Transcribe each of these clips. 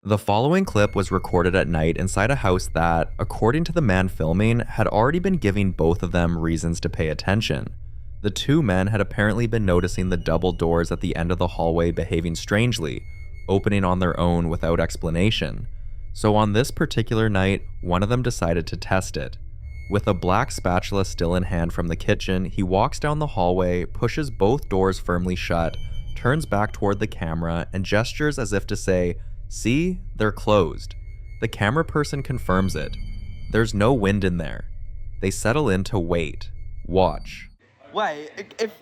The following clip was recorded at night inside a house that, according to the man filming, had already been giving both of them reasons to pay attention. The two men had apparently been noticing the double doors at the end of the hallway behaving strangely, opening on their own without explanation. So on this particular night, one of them decided to test it. With a black spatula still in hand from the kitchen, he walks down the hallway, pushes both doors firmly shut, turns back toward the camera, and gestures as if to say, "See, they're closed." The camera person confirms it. There's no wind in there. They settle in to wait. Watch. Wait, if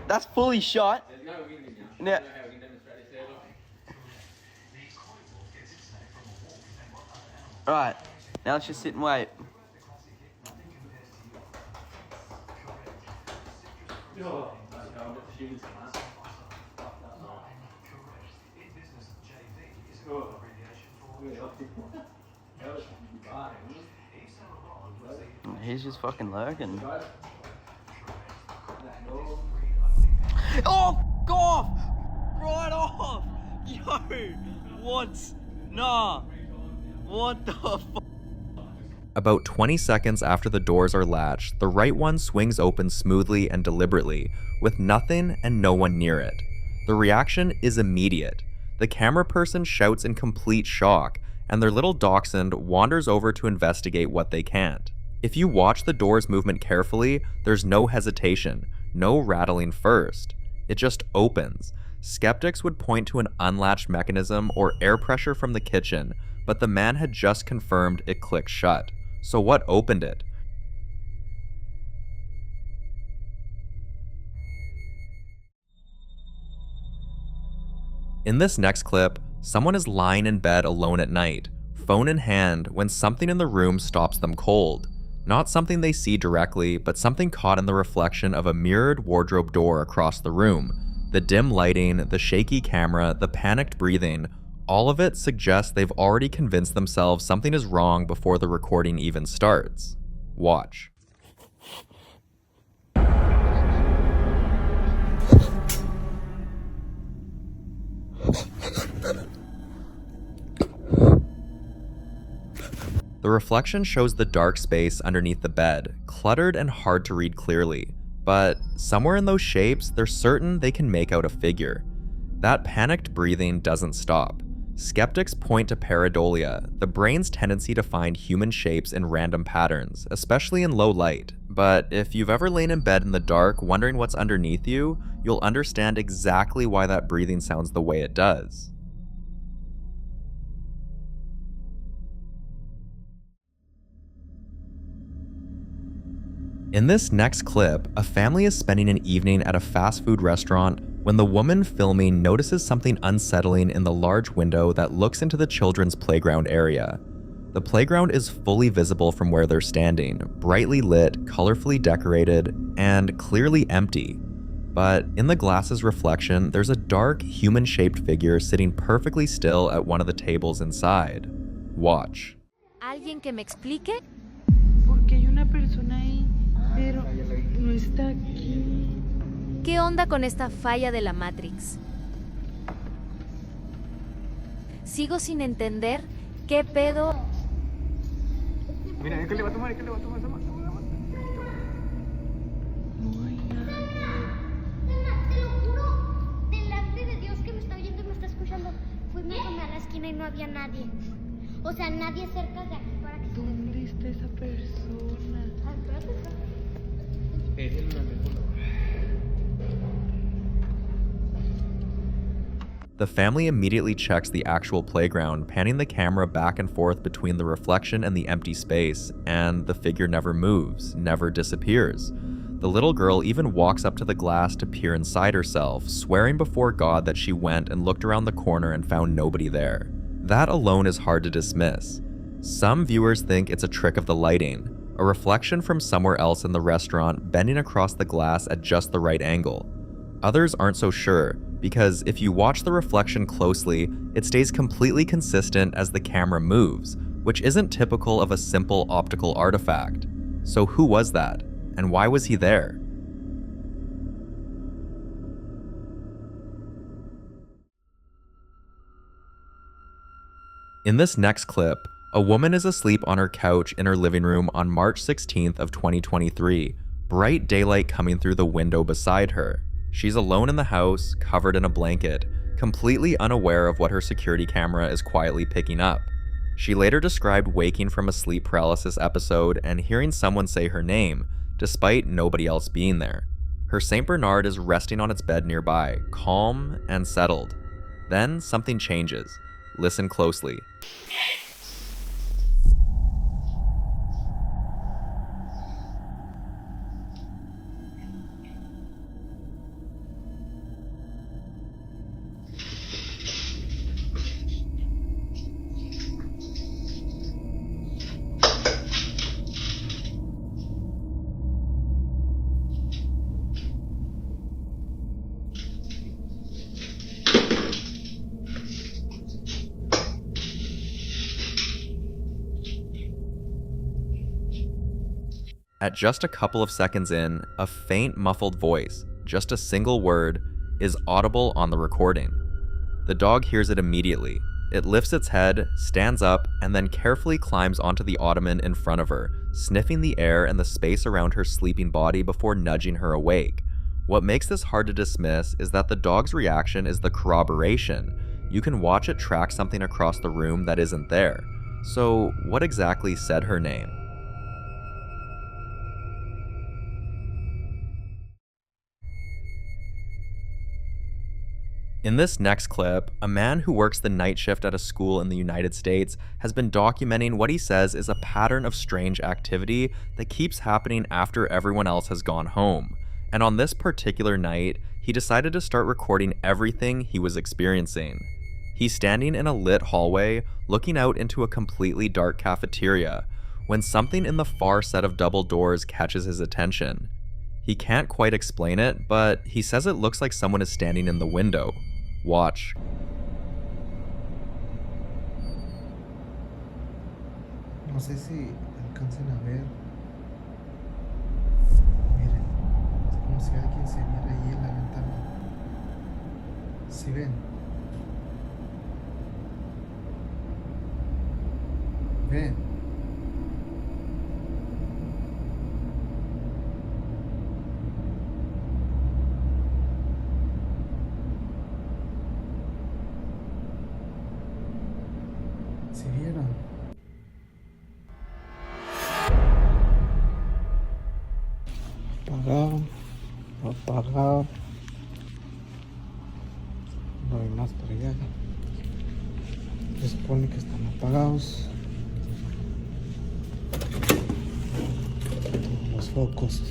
that's fully shut. Now, right, now let's just sit and wait. He's just fucking lurking. Oh, go off! Right off! Yo, what? Nah. What the fuck? About 20 seconds after the doors are latched, the right one swings open smoothly and deliberately, with nothing and no one near it. The reaction is immediate. The camera person shouts in complete shock, and their little dachshund wanders over to investigate what they can't. If you watch the door's movement carefully, there's no hesitation, no rattling first. It just opens. Skeptics would point to an unlatched mechanism or air pressure from the kitchen, but the man had just confirmed it clicked shut. So what opened it? In this next clip, someone is lying in bed alone at night, phone in hand, when something in the room stops them cold. Not something they see directly, but something caught in the reflection of a mirrored wardrobe door across the room. The dim lighting, the shaky camera, the panicked breathing, all of it suggests they've already convinced themselves something is wrong before the recording even starts. Watch. The reflection shows the dark space underneath the bed, cluttered and hard to read clearly, but somewhere in those shapes, they're certain they can make out a figure. That panicked breathing doesn't stop. Skeptics point to pareidolia, the brain's tendency to find human shapes in random patterns, especially in low light. But if you've ever lain in bed in the dark wondering what's underneath you, you'll understand exactly why that breathing sounds the way it does. In this next clip, a family is spending an evening at a fast food restaurant when the woman filming notices something unsettling in the large window that looks into the children's playground area. The playground is fully visible from where they're standing, brightly lit, colorfully decorated, and clearly empty. But in the glass's reflection, there's a dark, human-shaped figure sitting perfectly still at one of the tables inside. Watch. ¿Alguien que me explique? Porque hay una persona ahí, pero no está aquí. ¿Qué onda con esta falla de la Matrix? Sigo sin entender qué pedo. Mira, ¿qué le va a tomar? ¿Qué le va a tomar? No hay nada. Te lo juro, delante de Dios que me está oyendo y me está escuchando. Fuimos a la esquina y no había nadie. O sea, nadie cerca de aquí para que... ¿Dónde está esa persona? Es el amigo. The family immediately checks the actual playground, panning the camera back and forth between the reflection and the empty space, and the figure never moves, never disappears. The little girl even walks up to the glass to peer inside herself, swearing before God that she went and looked around the corner and found nobody there. That alone is hard to dismiss. Some viewers think it's a trick of the lighting, a reflection from somewhere else in the restaurant bending across the glass at just the right angle. Others aren't so sure, because if you watch the reflection closely, it stays completely consistent as the camera moves, which isn't typical of a simple optical artifact. So who was that? And why was he there? In this next clip, a woman is asleep on her couch in her living room on March 16th of 2023, bright daylight coming through the window beside her. She's alone in the house, covered in a blanket, completely unaware of what her security camera is quietly picking up. She later described waking from a sleep paralysis episode and hearing someone say her name, despite nobody else being there. Her St. Bernard is resting on its bed nearby, calm and settled. Then something changes. Listen closely. At just a couple of seconds in, a faint muffled voice, just a single word, is audible on the recording. The dog hears it immediately. It lifts its head, stands up, and then carefully climbs onto the ottoman in front of her, sniffing the air and the space around her sleeping body before nudging her awake. What makes this hard to dismiss is that the dog's reaction is the corroboration. You can watch it track something across the room that isn't there. So, what exactly said her name? In this next clip, a man who works the night shift at a school in the United States has been documenting what he says is a pattern of strange activity that keeps happening after everyone else has gone home. And on this particular night, he decided to start recording everything he was experiencing. He's standing in a lit hallway, looking out into a completely dark cafeteria, when something in the far set of double doors catches his attention. He can't quite explain it, but he says it looks like someone is standing in the window. Watch. No sé si alcancen a ver. Miren, es como si alguien se viera ahí en la ventana. ¿Sí ven? Ven. ¿Sí vieron? Apagado. No hay más para allá. Se supone que están apagados los focos.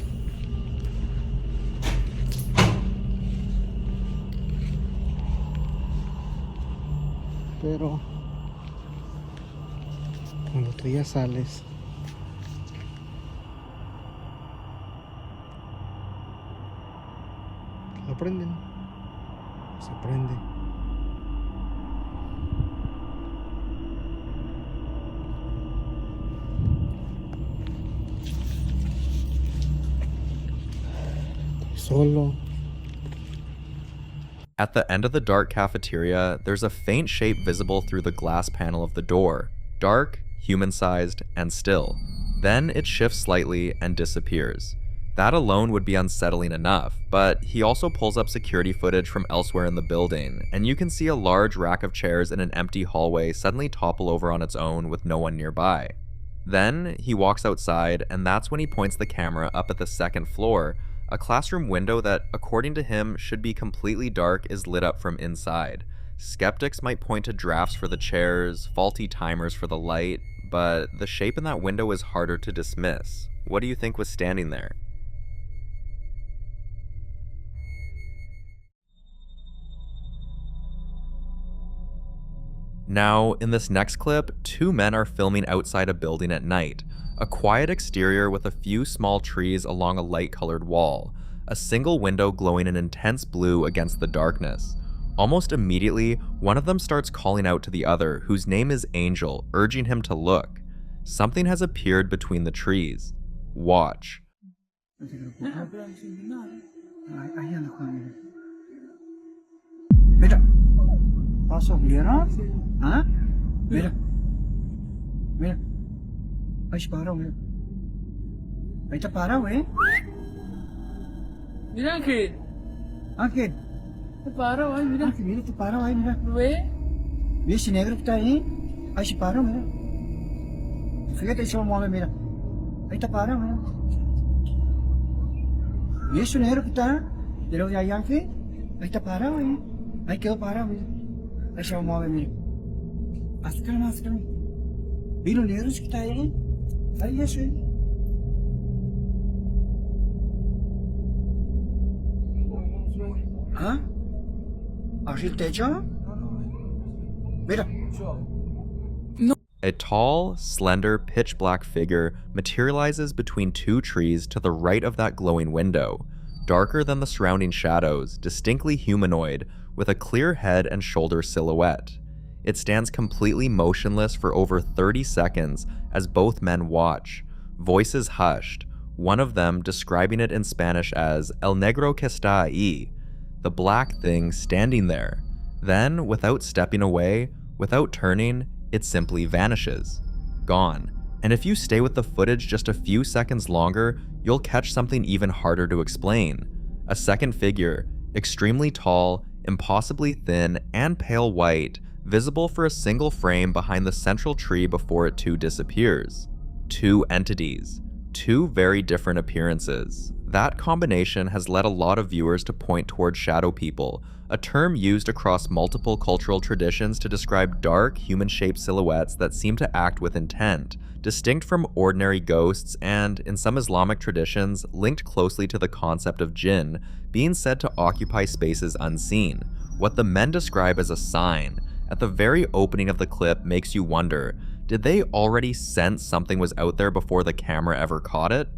Pero cuando tú ya sales, lo prenden, se prende. Solo. At the end of the dark cafeteria, there's a faint shape visible through the glass panel of the door. Dark, human-sized, and still. Then it shifts slightly and disappears. That alone would be unsettling enough, but he also pulls up security footage from elsewhere in the building, and you can see a large rack of chairs in an empty hallway suddenly topple over on its own with no one nearby. Then, he walks outside, and that's when he points the camera up at the second floor. A classroom window that, according to him, should be completely dark is lit up from inside. Skeptics might point to drafts for the chairs, faulty timers for the light, but the shape in that window is harder to dismiss. What do you think was standing there? Now, in this next clip, two men are filming outside a building at night. A quiet exterior with a few small trees along a light-colored wall. A single window glowing an intense blue against the darkness. Almost immediately, one of them starts calling out to the other, whose name is Angel, urging him to look. Something has appeared between the trees. Watch. ¿Paso vieron? ¿Ah? Mira, Mira. Ahí se paró, mira. Ahí está parado, Mira, Ángel. Ángel. Te paró ahí, mira. Ángel, mira, te paró ahí, mira. ¿Lo ves? Mira ese negro que está ahí. Ahí se paró, mira. Fíjate, ahí se va a mover, mira. Ahí está parado, mira. Mira ese negro que está. De lo de ahí, Ángel. Ahí está parado, ahí. Ahí quedó parado, mira. Ahí se va a mover, mira. Acércame más, acércame. Mira los negros que está ahí. Ahí, eso, ¿Ah? ¿Así el techo? Mira. A tall, slender, pitch-black figure materializes between two trees to the right of that glowing window, darker than the surrounding shadows, distinctly humanoid, with a clear head and shoulder silhouette. It stands completely motionless for over 30 seconds as both men watch, voices hushed, one of them describing it in Spanish as El Negro que está ahí, the black thing standing there. Then, without stepping away, without turning, it simply vanishes. Gone. And if you stay with the footage just a few seconds longer, you'll catch something even harder to explain. A second figure, extremely tall, impossibly thin, and pale white, visible for a single frame behind the central tree before it too disappears. Two entities. Two very different appearances. That combination has led a lot of viewers to point towards shadow people, a term used across multiple cultural traditions to describe dark, human-shaped silhouettes that seem to act with intent, distinct from ordinary ghosts and, in some Islamic traditions, linked closely to the concept of jinn, being said to occupy spaces unseen, what the men describe as a sign. At the very opening of the clip makes you wonder, did they already sense something was out there before the camera ever caught it?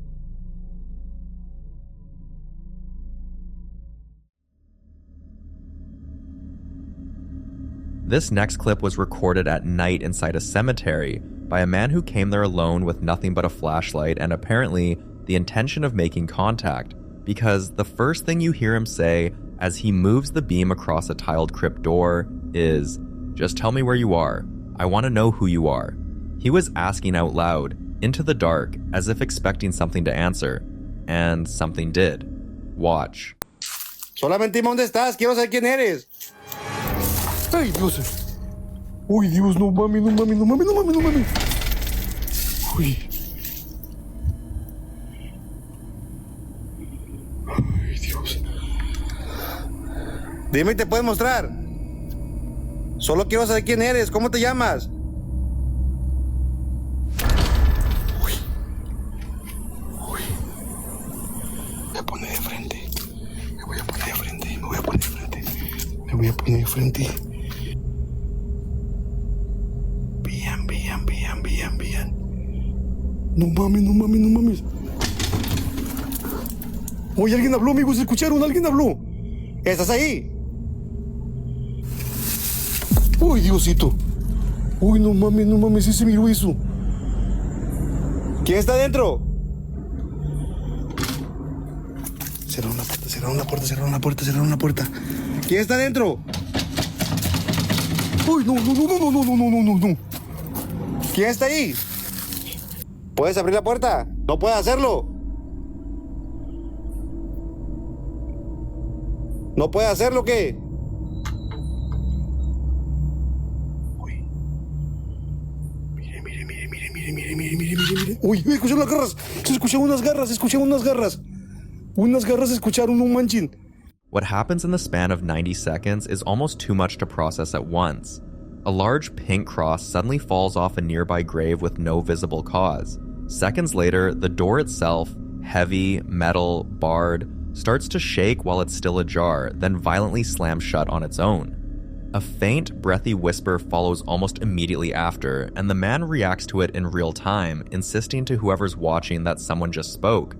This next clip was recorded at night inside a cemetery by a man who came there alone with nothing but a flashlight and apparently the intention of making contact, because the first thing you hear him say as he moves the beam across a tiled crypt door is, "Just tell me where you are. I want to know who you are." He was asking out loud, into the dark, as if expecting something to answer, and something did. Watch. Solamente dime dónde estás, quiero saber quién eres. Ay, Dios. Uy, Dios, no mames, no mames, no mames, no mames, no mames. Uy. Ay, Dios. Dime y te puedes mostrar. Solo quiero saber quién eres, ¿cómo te llamas? Uy. Uy. Me voy a poner de frente. Me voy a poner de frente. Me voy a poner de frente. Me voy a poner de frente. Bien. No mames, no mames, no mames. Oye, alguien habló, amigos, ¿escucharon? Alguien habló. ¿Estás ahí? Uy, Diosito. Uy, no mames, ese miró eso. ¿Quién está adentro? Cerraron la puerta. ¿Quién está adentro? Uy, no. ¿Quién está ahí? ¿Puedes abrir la puerta? No puedes hacerlo. ¿No puedes hacerlo qué? Uy. Mire. Uy, escuché las garras. Escuché unas garras. Unas garras escucharon, no manchen. What happens in the span of 90 seconds is almost too much to process at once. A large pink cross suddenly falls off a nearby grave with no visible cause. Seconds later, the door itself, heavy, metal, barred, starts to shake while it's still ajar, then violently slams shut on its own. A faint, breathy whisper follows almost immediately after, and the man reacts to it in real time, insisting to whoever's watching that someone just spoke.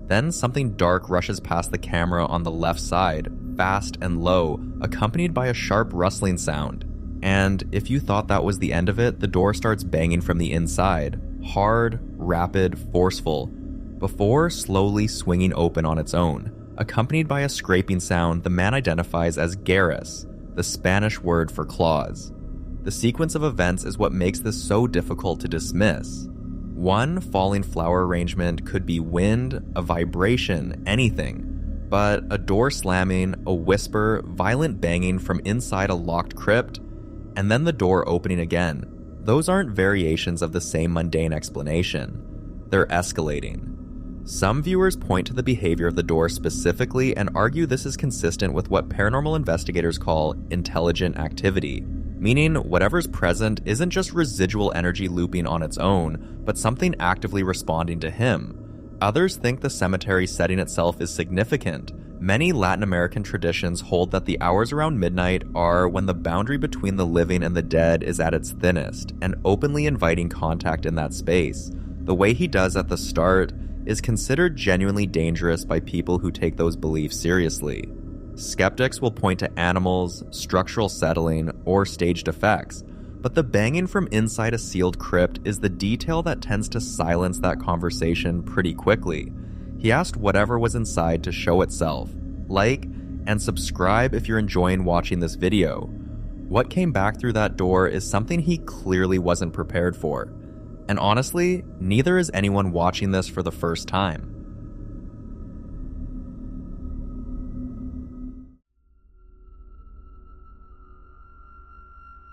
Then something dark rushes past the camera on the left side, fast and low, accompanied by a sharp rustling sound. And if you thought that was the end of it, the door starts banging from the inside. Hard, rapid, forceful, before slowly swinging open on its own. Accompanied by a scraping sound the man identifies as Scariest, the Spanish word for claws. The sequence of events is what makes this so difficult to dismiss. One falling flower arrangement could be wind, a vibration, anything. But a door slamming, a whisper, violent banging from inside a locked crypt, and then the door opening again. Those aren't variations of the same mundane explanation. They're escalating. Some viewers point to the behavior of the door specifically and argue this is consistent with what paranormal investigators call intelligent activity, meaning whatever's present isn't just residual energy looping on its own, but something actively responding to him. Others think the cemetery setting itself is significant. Many Latin American traditions hold that the hours around midnight are when the boundary between the living and the dead is at its thinnest, and openly inviting contact in that space. The way he does at the start is considered genuinely dangerous by people who take those beliefs seriously. Skeptics will point to animals, structural settling, or staged effects, but the banging from inside a sealed crypt is the detail that tends to silence that conversation pretty quickly. He asked whatever was inside to show itself. Like and subscribe if you're enjoying watching this video. What came back through that door is something he clearly wasn't prepared for. And honestly, neither is anyone watching this for the first time.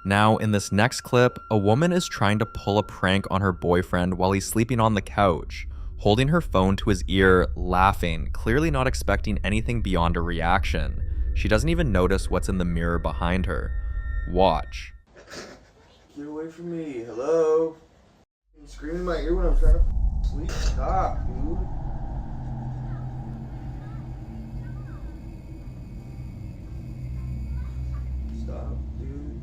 Now, in this next clip, a woman is trying to pull a prank on her boyfriend while he's sleeping on the couch, holding her phone to his ear, laughing, clearly not expecting anything beyond a reaction. She doesn't even notice what's in the mirror behind her. Watch. Get away from me. Hello? You're screaming in my ear when I'm trying to sleep. Stop, dude. Stop, dude.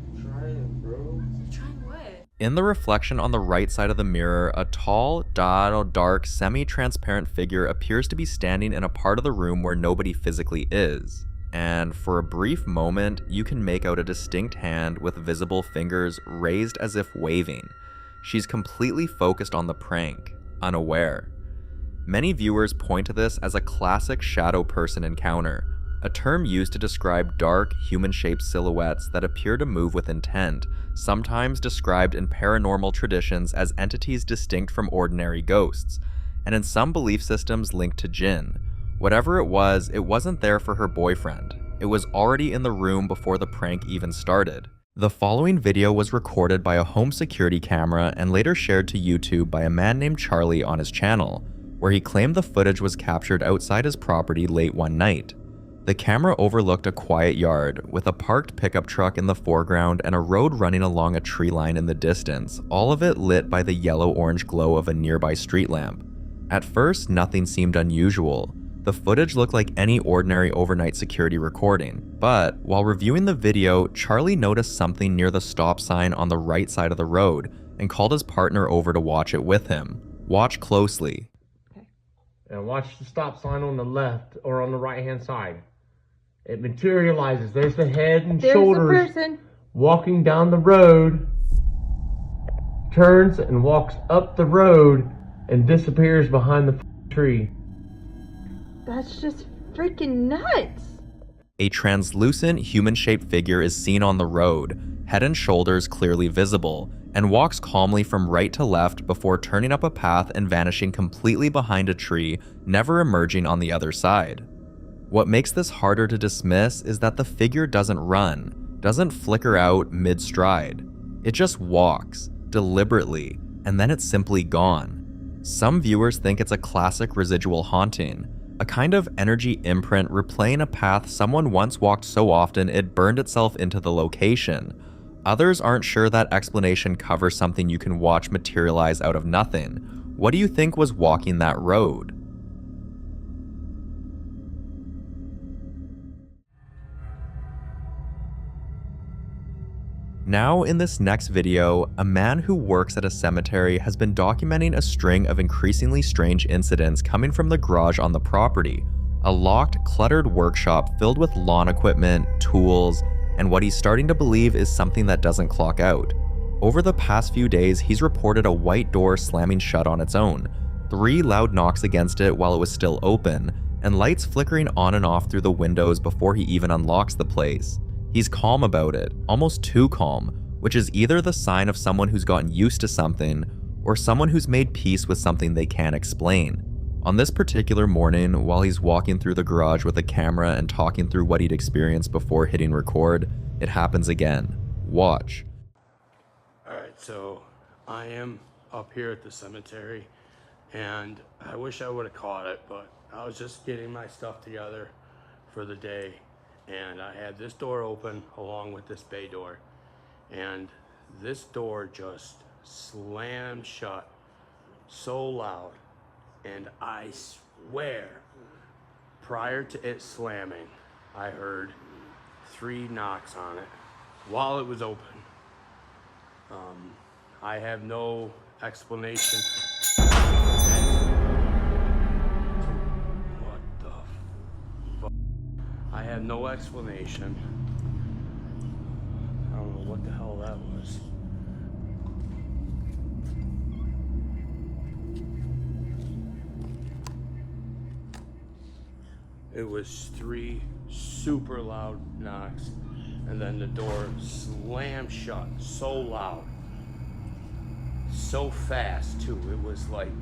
I'm trying, bro. Trying what? In the reflection on the right side of the mirror, a tall, dark, semi-transparent figure appears to be standing in a part of the room where nobody physically is. And for a brief moment, you can make out a distinct hand with visible fingers raised as if waving. She's completely focused on the prank, unaware. Many viewers point to this as a classic shadow person encounter, a term used to describe dark, human-shaped silhouettes that appear to move with intent, sometimes described in paranormal traditions as entities distinct from ordinary ghosts, and in some belief systems linked to jinn. Whatever it wasn't there for her boyfriend. It was already in the room before the prank even started. The following video was recorded by a home security camera and later shared to YouTube by a man named Charlie on his channel, where he claimed the footage was captured outside his property late one night. The camera overlooked a quiet yard, with a parked pickup truck in the foreground and a road running along a tree line in the distance, all of it lit by the yellow-orange glow of a nearby street lamp. At first, nothing seemed unusual. The footage looked like any ordinary overnight security recording, but while reviewing the video, Charlie noticed something near the stop sign on the right side of the road and called his partner over to watch it with him. Watch closely. And watch the stop sign on the left or on the right-hand side. It materializes. There's the head and shoulders The person. walking down the road, turns and walks up the road and disappears behind the tree. That's just freaking nuts. A translucent, human-shaped figure is seen on the road, head and shoulders clearly visible, and walks calmly from right to left before turning up a path and vanishing completely behind a tree, never emerging on the other side. What makes this harder to dismiss is that the figure doesn't run, doesn't flicker out mid-stride. It just walks, deliberately, and then it's simply gone. Some viewers think it's a classic residual haunting, a kind of energy imprint replaying a path someone once walked so often it burned itself into the location. Others aren't sure that explanation covers something you can watch materialize out of nothing. What do you think was walking that road? Now, in this next video, a man who works at a cemetery has been documenting a string of increasingly strange incidents coming from the garage on the property, a locked, cluttered workshop filled with lawn equipment, tools, and what he's starting to believe is something that doesn't clock out. Over the past few days, he's reported a white door slamming shut on its own, 3 loud knocks against it while it was still open, and lights flickering on and off through the windows before he even unlocks the place. He's calm about it, almost too calm, which is either the sign of someone who's gotten used to something or someone who's made peace with something they can't explain. On this particular morning, while he's walking through the garage with a camera and talking through what he'd experienced before hitting record, it happens again. Watch. Alright, so I am up here at the cemetery, and I wish I would have caught it, but I was just getting my stuff together for the day, and I had this door open along with this bay door, and this door just slammed shut so loud, and I swear prior to it slamming I heard 3 knocks on it while it was open. I have no explanation. What the fuck? I have no explanation. I don't know what the hell that was. It was 3 super loud knocks, and then the door slammed shut so loud, so fast too. It was like,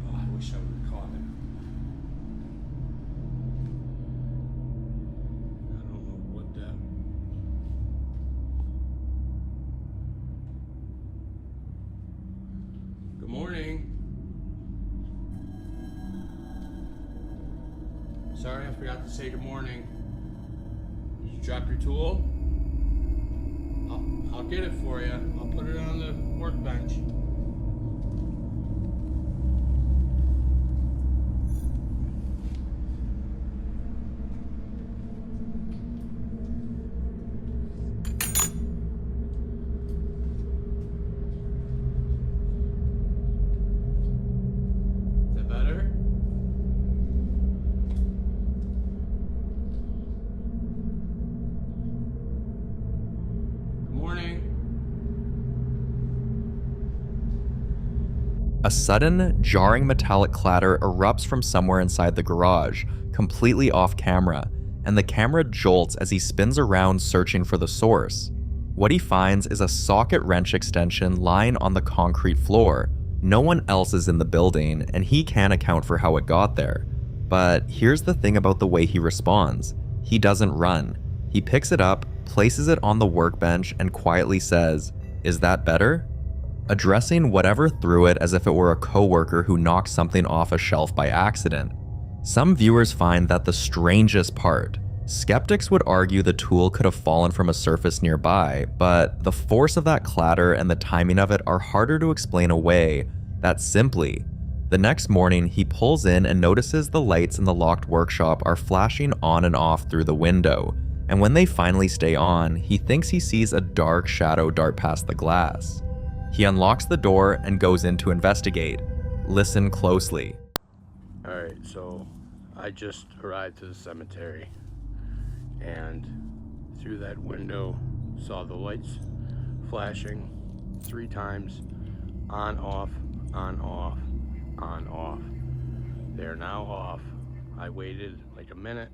oh, I wish I would have caught it. I don't know what that. Good morning. Sorry, I forgot to say good morning. Did you drop your tool? I'll get it for you. I'll put it on the workbench. Is that better? A sudden, jarring metallic clatter erupts from somewhere inside the garage, completely off camera, and the camera jolts as he spins around searching for the source. What he finds is a socket wrench extension lying on the concrete floor. No one else is in the building, and he can't account for how it got there. But here's the thing about the way he responds. He doesn't run. He picks it up, places it on the workbench, and quietly says, "Is that better?" Addressing whatever threw it as if it were a coworker who knocked something off a shelf by accident. Some viewers find that the strangest part. Skeptics would argue the tool could have fallen from a surface nearby, but the force of that clatter and the timing of it are harder to explain away that simply. The next morning, he pulls in and notices the lights in the locked workshop are flashing on and off through the window, and when they finally stay on, he thinks he sees a dark shadow dart past the glass. He unlocks the door and goes in to investigate. Listen closely. Alright, so I just arrived to the cemetery, and through that window saw the lights flashing 3 times, on, off, on, off, on, off. They're now off. I waited like a minute.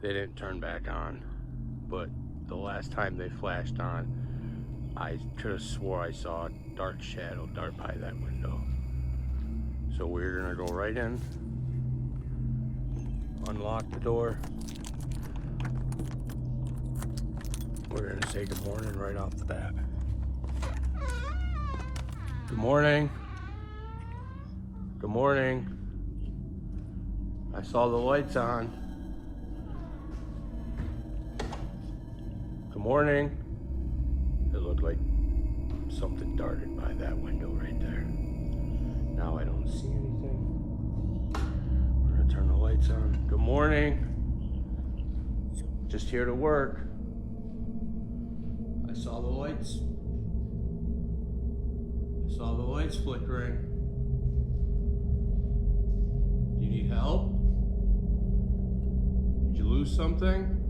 They didn't turn back on, but the last time they flashed on, I could have swore I saw a dark shadow dart by that window. So we're gonna go right in, unlock the door. We're gonna say good morning right off the bat. Good morning. Good morning. I saw the lights on. Good morning. It looked like something darted by that window right there. Now I don't see anything. We're gonna turn the lights on. Good morning. Just here to work. I saw the lights. I saw the lights flickering. Do you need help? Did you lose something?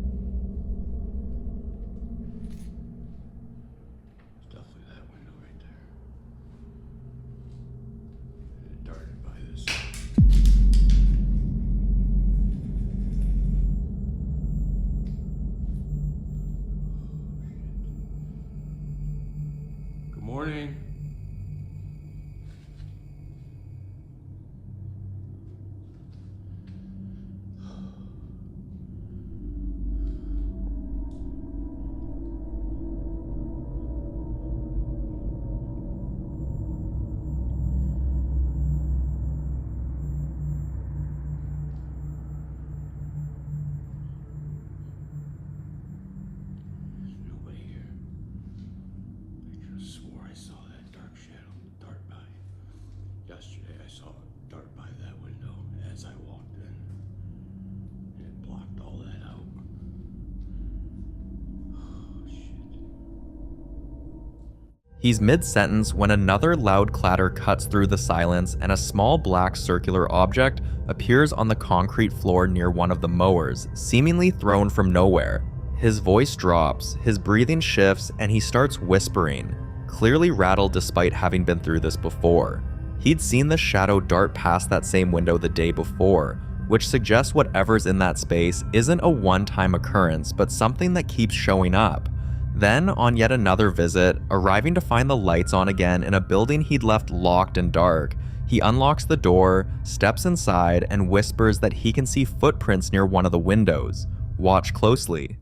He's mid-sentence when another loud clatter cuts through the silence and a small black circular object appears on the concrete floor near one of the mowers, seemingly thrown from nowhere. His voice drops, his breathing shifts, and he starts whispering, clearly rattled despite having been through this before. He'd seen the shadow dart past that same window the day before, which suggests whatever's in that space isn't a one-time occurrence, but something that keeps showing up. Then, on yet another visit, arriving to find the lights on again in a building he'd left locked and dark, he unlocks the door, steps inside, and whispers that he can see footprints near one of the windows. Watch closely.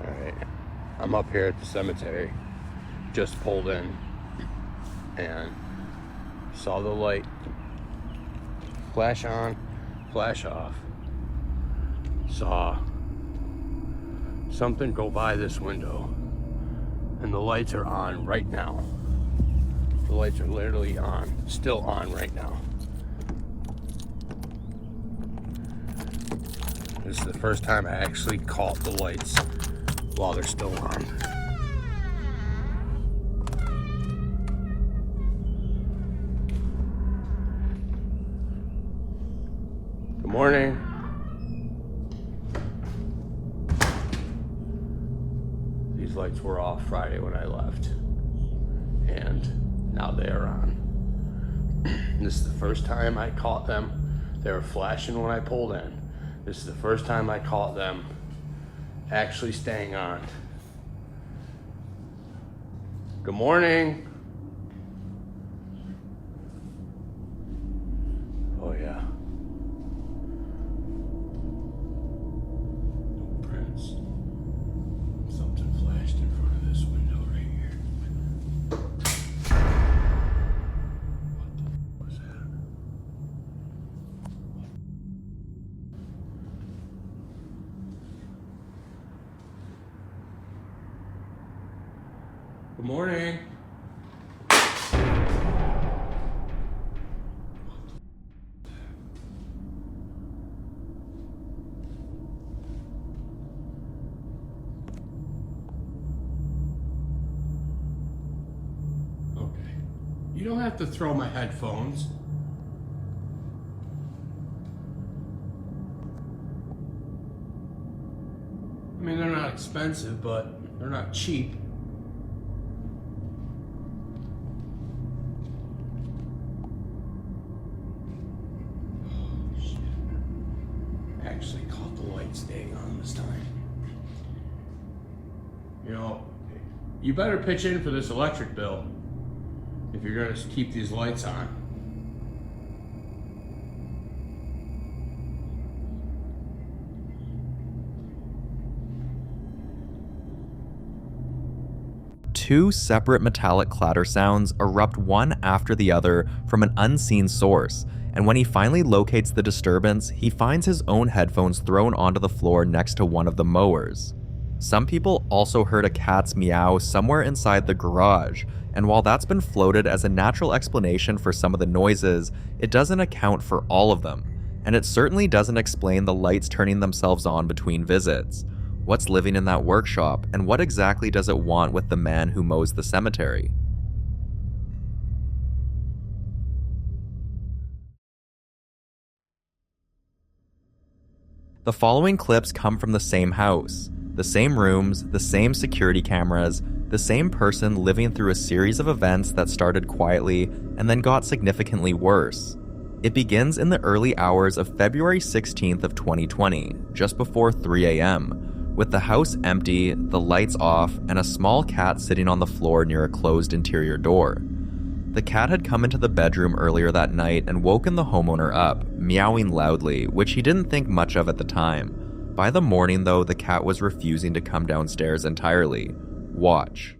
Alright, I'm up here at the cemetery, just pulled in, and saw the light flash on, flash off. Saw something go by this window, and the lights are on right now. The lights are literally on, still on right now. This is the first time I actually caught the lights while they're still on. Good morning. These lights were off Friday when I left, and now they are on. This is the first time I caught them. They were flashing when I pulled in. This is the first time I caught them actually staying on. Good morning. Oh yeah. No prints. Something flashed in front of this window right here. What the f was that? Good morning. Okay. You don't have to throw my headphones. I mean, they're not expensive, but they're not cheap. Actually caught the light staying on this time. You know, you better pitch in for this electric bill if you're going to keep these lights on. Two separate metallic clatter sounds erupt one after the other from an unseen source, and when he finally locates the disturbance, he finds his own headphones thrown onto the floor next to one of the mowers. Some people also heard a cat's meow somewhere inside the garage, and while that's been floated as a natural explanation for some of the noises, it doesn't account for all of them, and it certainly doesn't explain the lights turning themselves on between visits. What's living in that workshop, and what exactly does it want with the man who mows the cemetery? The following clips come from the same house, the same rooms, the same security cameras, the same person living through a series of events that started quietly and then got significantly worse. It begins in the early hours of February 16th of 2020, just before 3 a.m., with the house empty, the lights off, and a small cat sitting on the floor near a closed interior door. The cat had come into the bedroom earlier that night and woken the homeowner up, meowing loudly, which he didn't think much of at the time. By the morning, though, the cat was refusing to come downstairs entirely. Watch.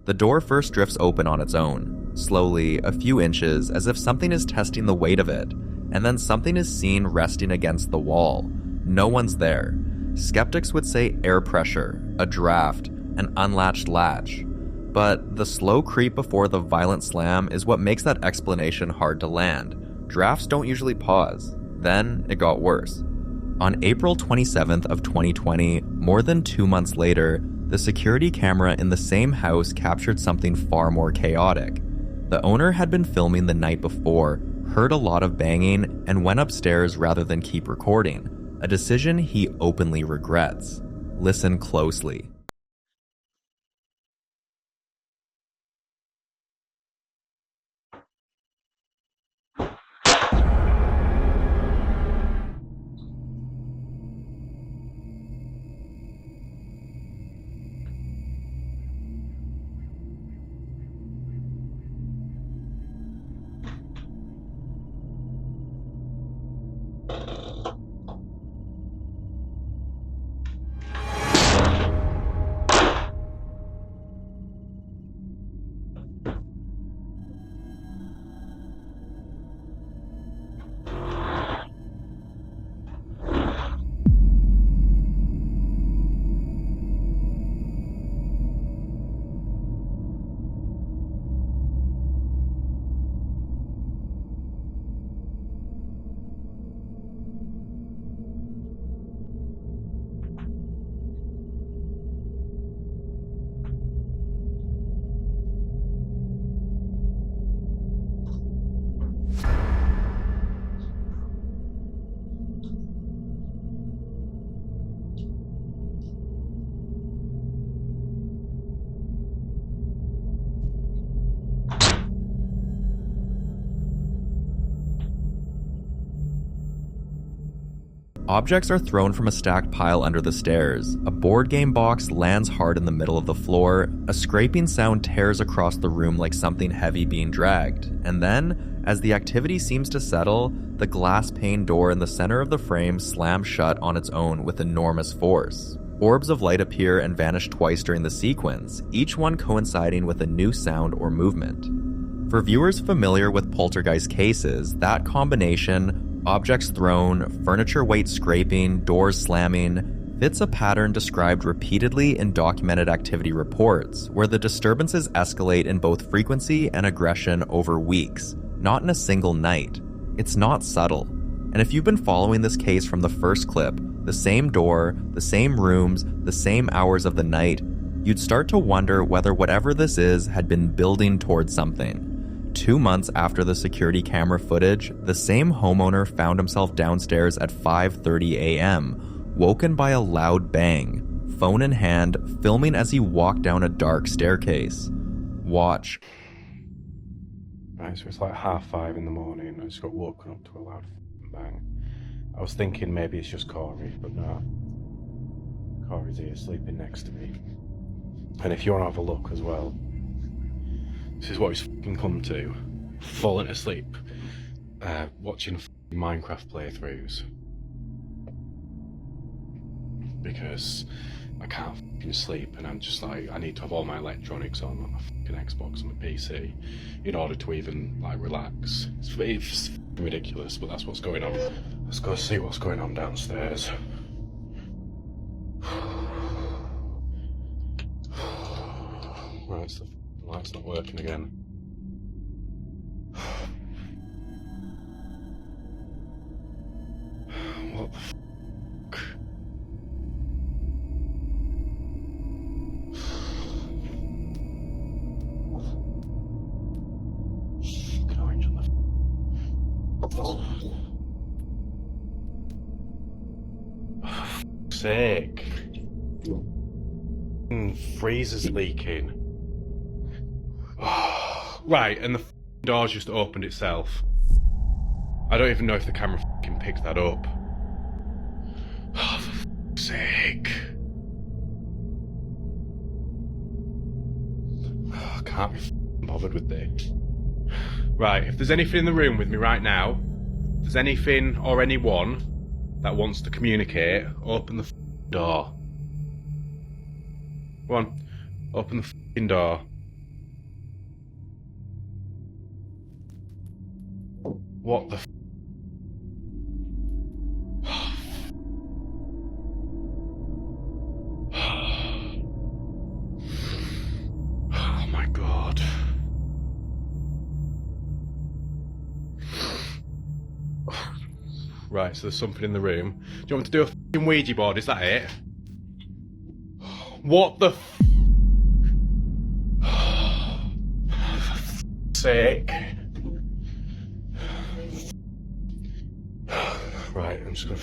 The door first drifts open on its own, slowly, a few inches, as if something is testing the weight of it, and then something is seen resting against the wall. No one's there. Skeptics would say air pressure, a draft, an unlatched latch. But the slow creep before the violent slam is what makes that explanation hard to land. Drafts don't usually pause. Then it got worse. On April 27th of 2020, more than 2 months later, the security camera in the same house captured something far more chaotic. The owner had been filming the night before, heard a lot of banging, and went upstairs rather than keep recording, a decision he openly regrets. Listen closely. Objects are thrown from a stacked pile under the stairs. A board game box lands hard in the middle of the floor. A scraping sound tears across the room like something heavy being dragged. And then, as the activity seems to settle, the glass pane door in the center of the frame slams shut on its own with enormous force. Orbs of light appear and vanish twice during the sequence, each one coinciding with a new sound or movement. For viewers familiar with poltergeist cases, that combination, objects thrown, furniture weight scraping, doors slamming, fits a pattern described repeatedly in documented activity reports, where the disturbances escalate in both frequency and aggression over weeks, not in a single night. It's not subtle. And if you've been following this case from the first clip, the same door, the same rooms, the same hours of the night, you'd start to wonder whether whatever this is had been building towards something. 2 months after the security camera footage, the same homeowner found himself downstairs at 5:30 a.m., woken by a loud bang, phone in hand, filming as he walked down a dark staircase. Watch. Right, so it's like 5:30 in the morning. I just got woken up to a loud bang. I was thinking maybe it's just Corey, but no. Corey's here sleeping next to me. And if you want to have a look as well, this is what he's fucking come to. Falling asleep, watching Minecraft playthroughs. Because I can't fucking sleep and I'm just like, I need to have all my electronics on my fucking Xbox and my PC in order to even like relax. It's ridiculous, but that's what's going on. Let's go see what's going on downstairs. Right, so the light's not working again. What the fuck? Orange on the fuck's sake. Freezer's leaking. Right, and the door's just opened itself. I don't even know if the camera fucking picked that up. Oh, for fuck's sake. Oh, I can't be fucking bothered with this. Right, if there's anything in the room with me right now, if there's anything or anyone that wants to communicate, open the fucking door. Go on, open the fucking door. What the Oh my god. Right, so there's something in the room. Do you want me to do a f***ing Ouija board? Is that it? What the For f***'s sake. Right, I'm just gonna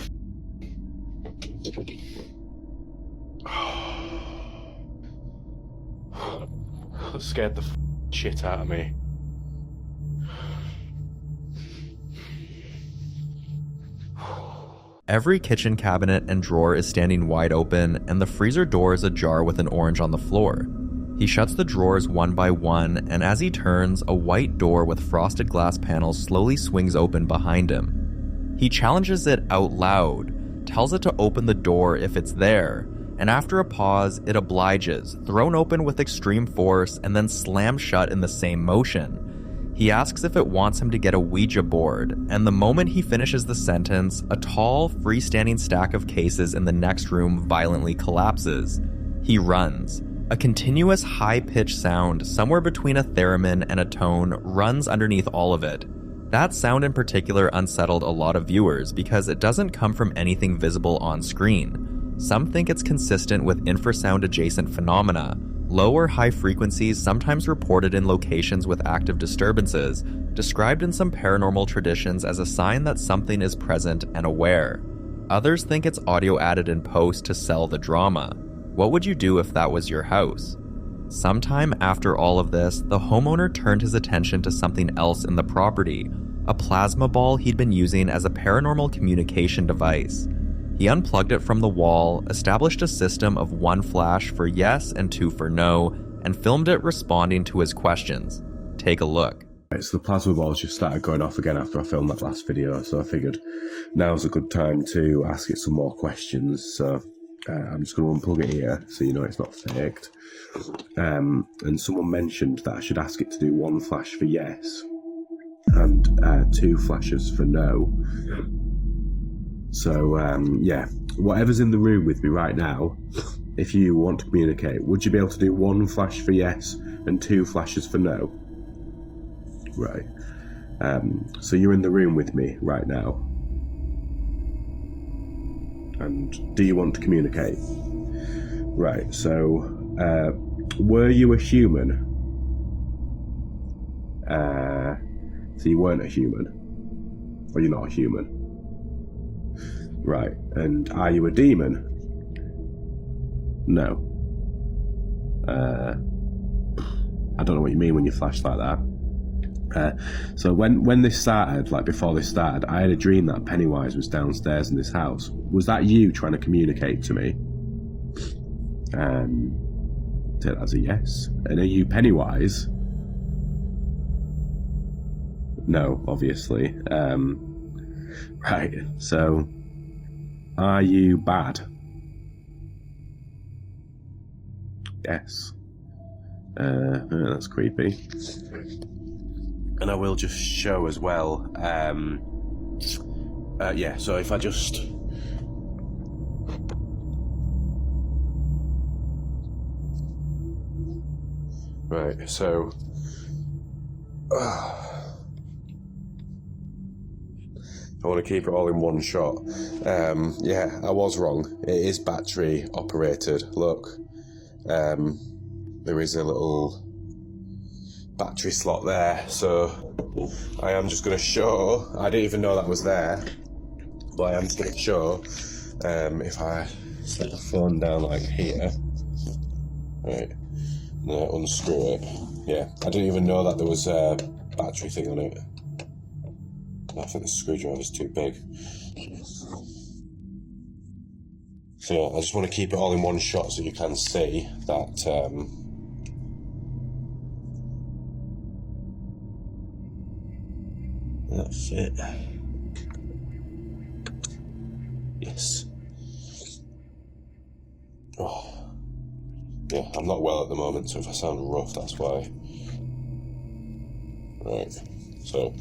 that scared the shit out of me. Every kitchen cabinet and drawer is standing wide open, and the freezer door is ajar with an orange on the floor. He shuts the drawers one by one, and as he turns, a white door with frosted glass panels slowly swings open behind him. He challenges it out loud, tells it to open the door if it's there, and after a pause, it obliges, thrown open with extreme force, and then slammed shut in the same motion. He asks if it wants him to get a Ouija board, and the moment he finishes the sentence, a tall, freestanding stack of cases in the next room violently collapses. He runs. A continuous high-pitched sound, somewhere between a theremin and a tone, runs underneath all of it. That sound in particular unsettled a lot of viewers because it doesn't come from anything visible on screen. Some think it's consistent with infrasound-adjacent phenomena, low or high frequencies sometimes reported in locations with active disturbances, described in some paranormal traditions as a sign that something is present and aware. Others think it's audio added in post to sell the drama. What would you do if that was your house? Sometime after all of this, the homeowner turned his attention to something else in the property, a plasma ball he'd been using as a paranormal communication device. He unplugged it from the wall, established a system of 1 flash for yes and 2 for no, and filmed it responding to his questions. Take a look. Right, so the plasma balls just started going off again after I filmed that last video, so I figured now's a good time to ask it some more questions. So I'm just going to unplug it here so you know it's not faked. And someone mentioned that I should ask it to do 1 flash for yes and 2 flashes for no. So yeah, whatever's in the room with me right now, if you want to communicate, would you be able to do 1 flash for yes and 2 flashes for no? Right. So you're in the room with me right now. And do you want to communicate? Right, so were you a human? So you weren't a human? Or you're not a human? Right, and are you a demon? No. I don't know what you mean when you flash like that. So when this started, like before this started, I had a dream that Pennywise was downstairs in this house. Was that you trying to communicate to me? Take that as a yes. And are you Pennywise? No, obviously. Right, so are you bad? Yes. That's creepy. And I will just show as well. Yeah, so if I just... Right, so... I want to keep it all in one shot. Yeah, I was wrong. It is battery operated. Look, there is a little battery slot there. So I am just going to show. I didn't even know that was there, but I am just going to show. If I set the phone down like here, right, and then unscrew it. Yeah, I didn't even know that there was a battery thing on it. I think the screwdriver is too big. So yeah, I just want to keep it all in one shot so you can see that that's it. Yes. Oh. Yeah, I'm not well at the moment, so if I sound rough, that's why. Right. So,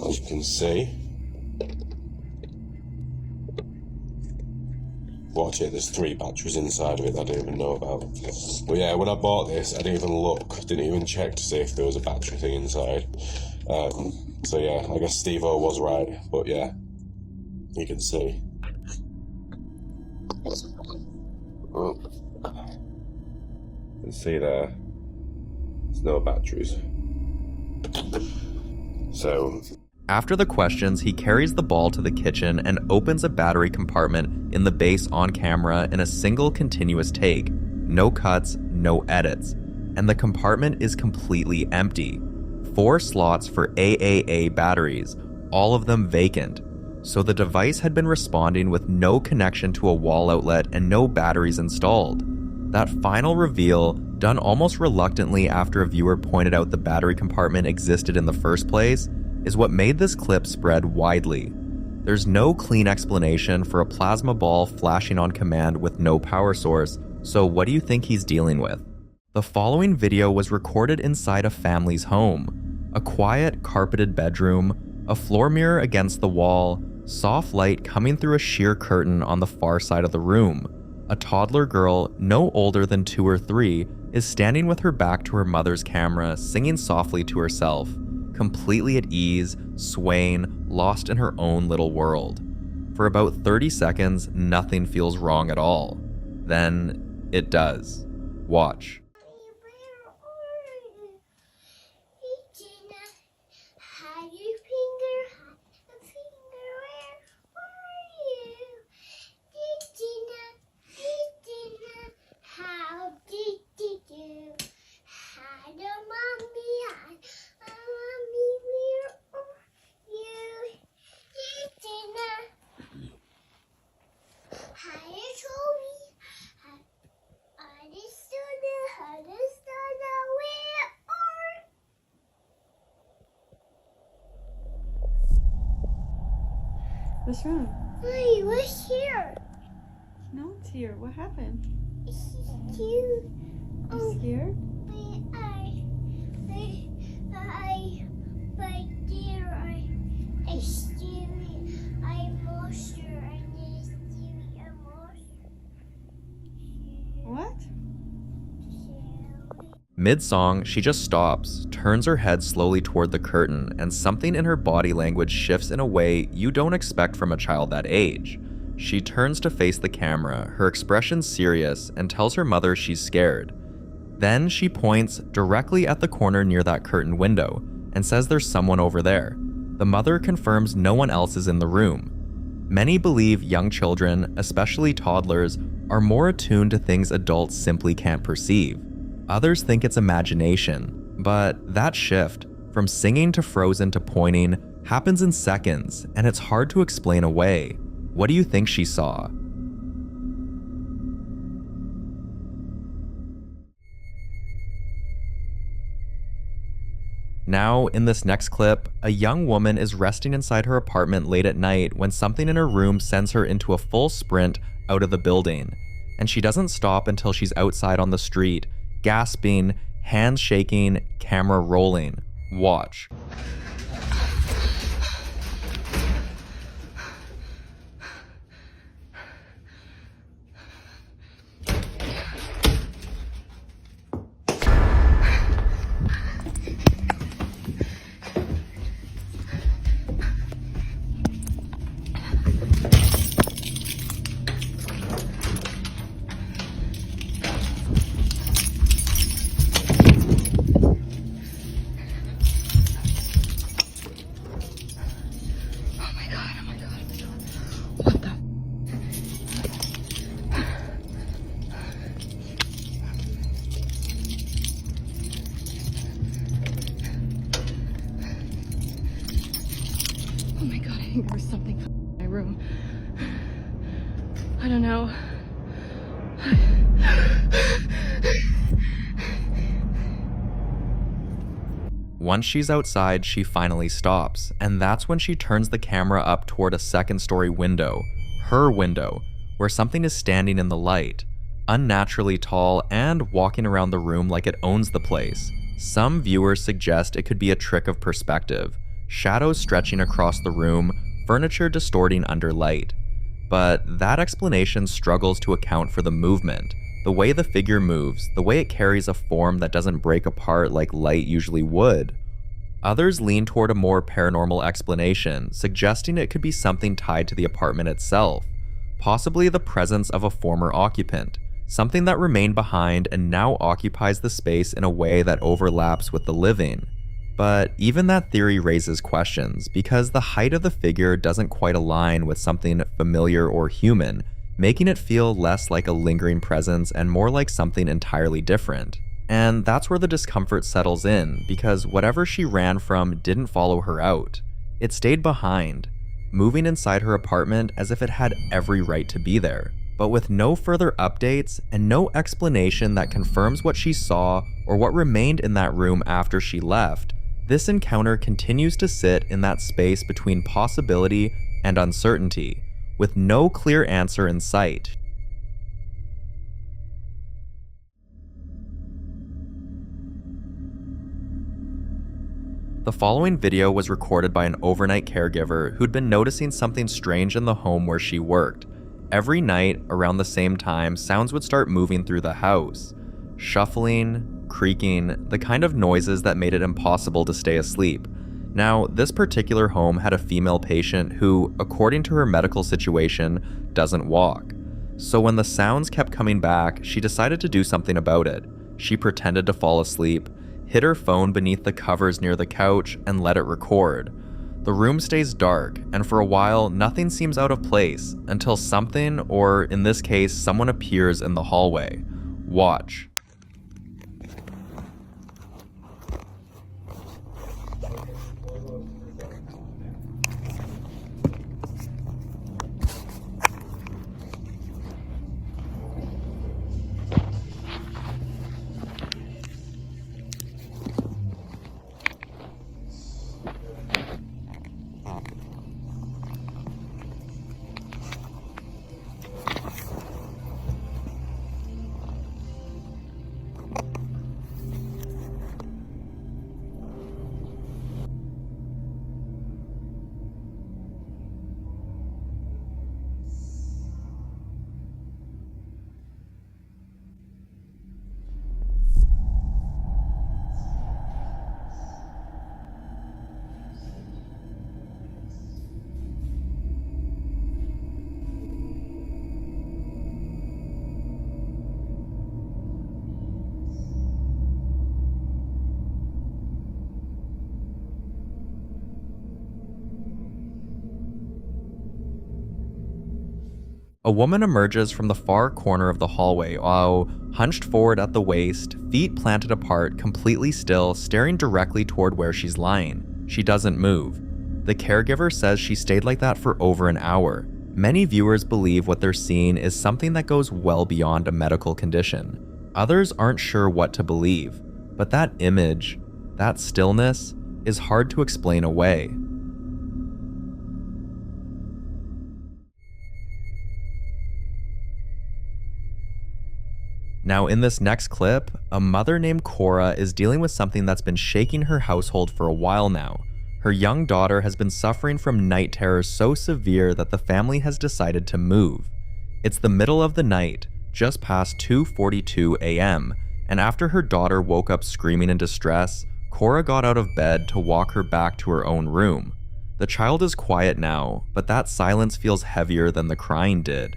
as you can see, watch it, there's 3 batteries inside of it that I didn't even know about. But yeah, when I bought this, I didn't even look, didn't even check to see if there was a battery thing inside. So yeah, I guess Steve-O was right, but yeah, you can see. Oh. You can see there, there's no batteries. So... After the questions, he carries the ball to the kitchen and opens a battery compartment in the base on camera in a single continuous take. No cuts, no edits. And the compartment is completely empty. 4 slots for AAA batteries, all of them vacant. So the device had been responding with no connection to a wall outlet and no batteries installed. That final reveal, done almost reluctantly after a viewer pointed out the battery compartment existed in the first place, is what made this clip spread widely. There's no clean explanation for a plasma ball flashing on command with no power source, so what do you think he's dealing with? The following video was recorded inside a family's home. A quiet, carpeted bedroom, a floor mirror against the wall, soft light coming through a sheer curtain on the far side of the room. A toddler girl, no older than 2 or 3, is standing with her back to her mother's camera, singing softly to herself. Completely at ease, swaying, lost in her own little world. For about 30 seconds, nothing feels wrong at all. Then, it does. Watch. What's wrong? Hey, what's here? No one's here. What happened? It's cute. You scared? What? Mid-song, she just stops, turns her head slowly toward the curtain, and something in her body language shifts in a way you don't expect from a child that age. She turns to face the camera, her expression serious, and tells her mother she's scared. Then she points directly at the corner near that curtain window, and says there's someone over there. The mother confirms no one else is in the room. Many believe young children, especially toddlers, are more attuned to things adults simply can't perceive. Others think it's imagination, but that shift, from singing to frozen to pointing, happens in seconds, and it's hard to explain away. What do you think she saw? Now, in this next clip, a young woman is resting inside her apartment late at night when something in her room sends her into a full sprint out of the building, and she doesn't stop until she's outside on the street, gasping, hands shaking, camera rolling. Watch. Oh my god, I think there was something in my room. I don't know. Once she's outside, she finally stops, and that's when she turns the camera up toward a second-story window, her window, where something is standing in the light, unnaturally tall and walking around the room like it owns the place. Some viewers suggest it could be a trick of perspective. shadows stretching across the room, furniture distorting under light. But that explanation struggles to account for the movement, the way the figure moves, the way it carries a form that doesn't break apart like light usually would. Others lean toward a more paranormal explanation, suggesting it could be something tied to the apartment itself, possibly the presence of a former occupant, something that remained behind and now occupies the space in a way that overlaps with the living. But even that theory raises questions, because the height of the figure doesn't quite align with something familiar or human, making it feel less like a lingering presence and more like something entirely different. And that's where the discomfort settles in, because whatever she ran from didn't follow her out. It stayed behind, moving inside her apartment as if it had every right to be there, but with no further updates and no explanation that confirms what she saw or what remained in that room after she left. This encounter continues to sit in that space between possibility and uncertainty, with no clear answer in sight. The following video was recorded by an overnight caregiver who'd been noticing something strange in the home where she worked. Every night, around the same time, sounds would start moving through the house. Shuffling, creaking, the kind of noises that made it impossible to stay asleep. Now, this particular home had a female patient who, according to her medical situation, doesn't walk. So when the sounds kept coming back, she decided to do something about it. She pretended to fall asleep, hid her phone beneath the covers near the couch, and let it record. The room stays dark, and for a while, nothing seems out of place until something, or in this case, someone appears in the hallway. Watch. A woman emerges from the far corner of the hallway while hunched forward at the waist, feet planted apart, completely still, staring directly toward where she's lying. She doesn't move. The caregiver says she stayed like that for over an hour. Many viewers believe what they're seeing is something that goes well beyond a medical condition. Others aren't sure what to believe, but that image, that stillness, is hard to explain away. Now in this next clip, a mother named Cora is dealing with something that's been shaking her household for a while now. Her young daughter has been suffering from night terrors so severe that the family has decided to move. It's the middle of the night, just past 2:42 a.m., and after her daughter woke up screaming in distress, Cora got out of bed to walk her back to her own room. The child is quiet now, but that silence feels heavier than the crying did.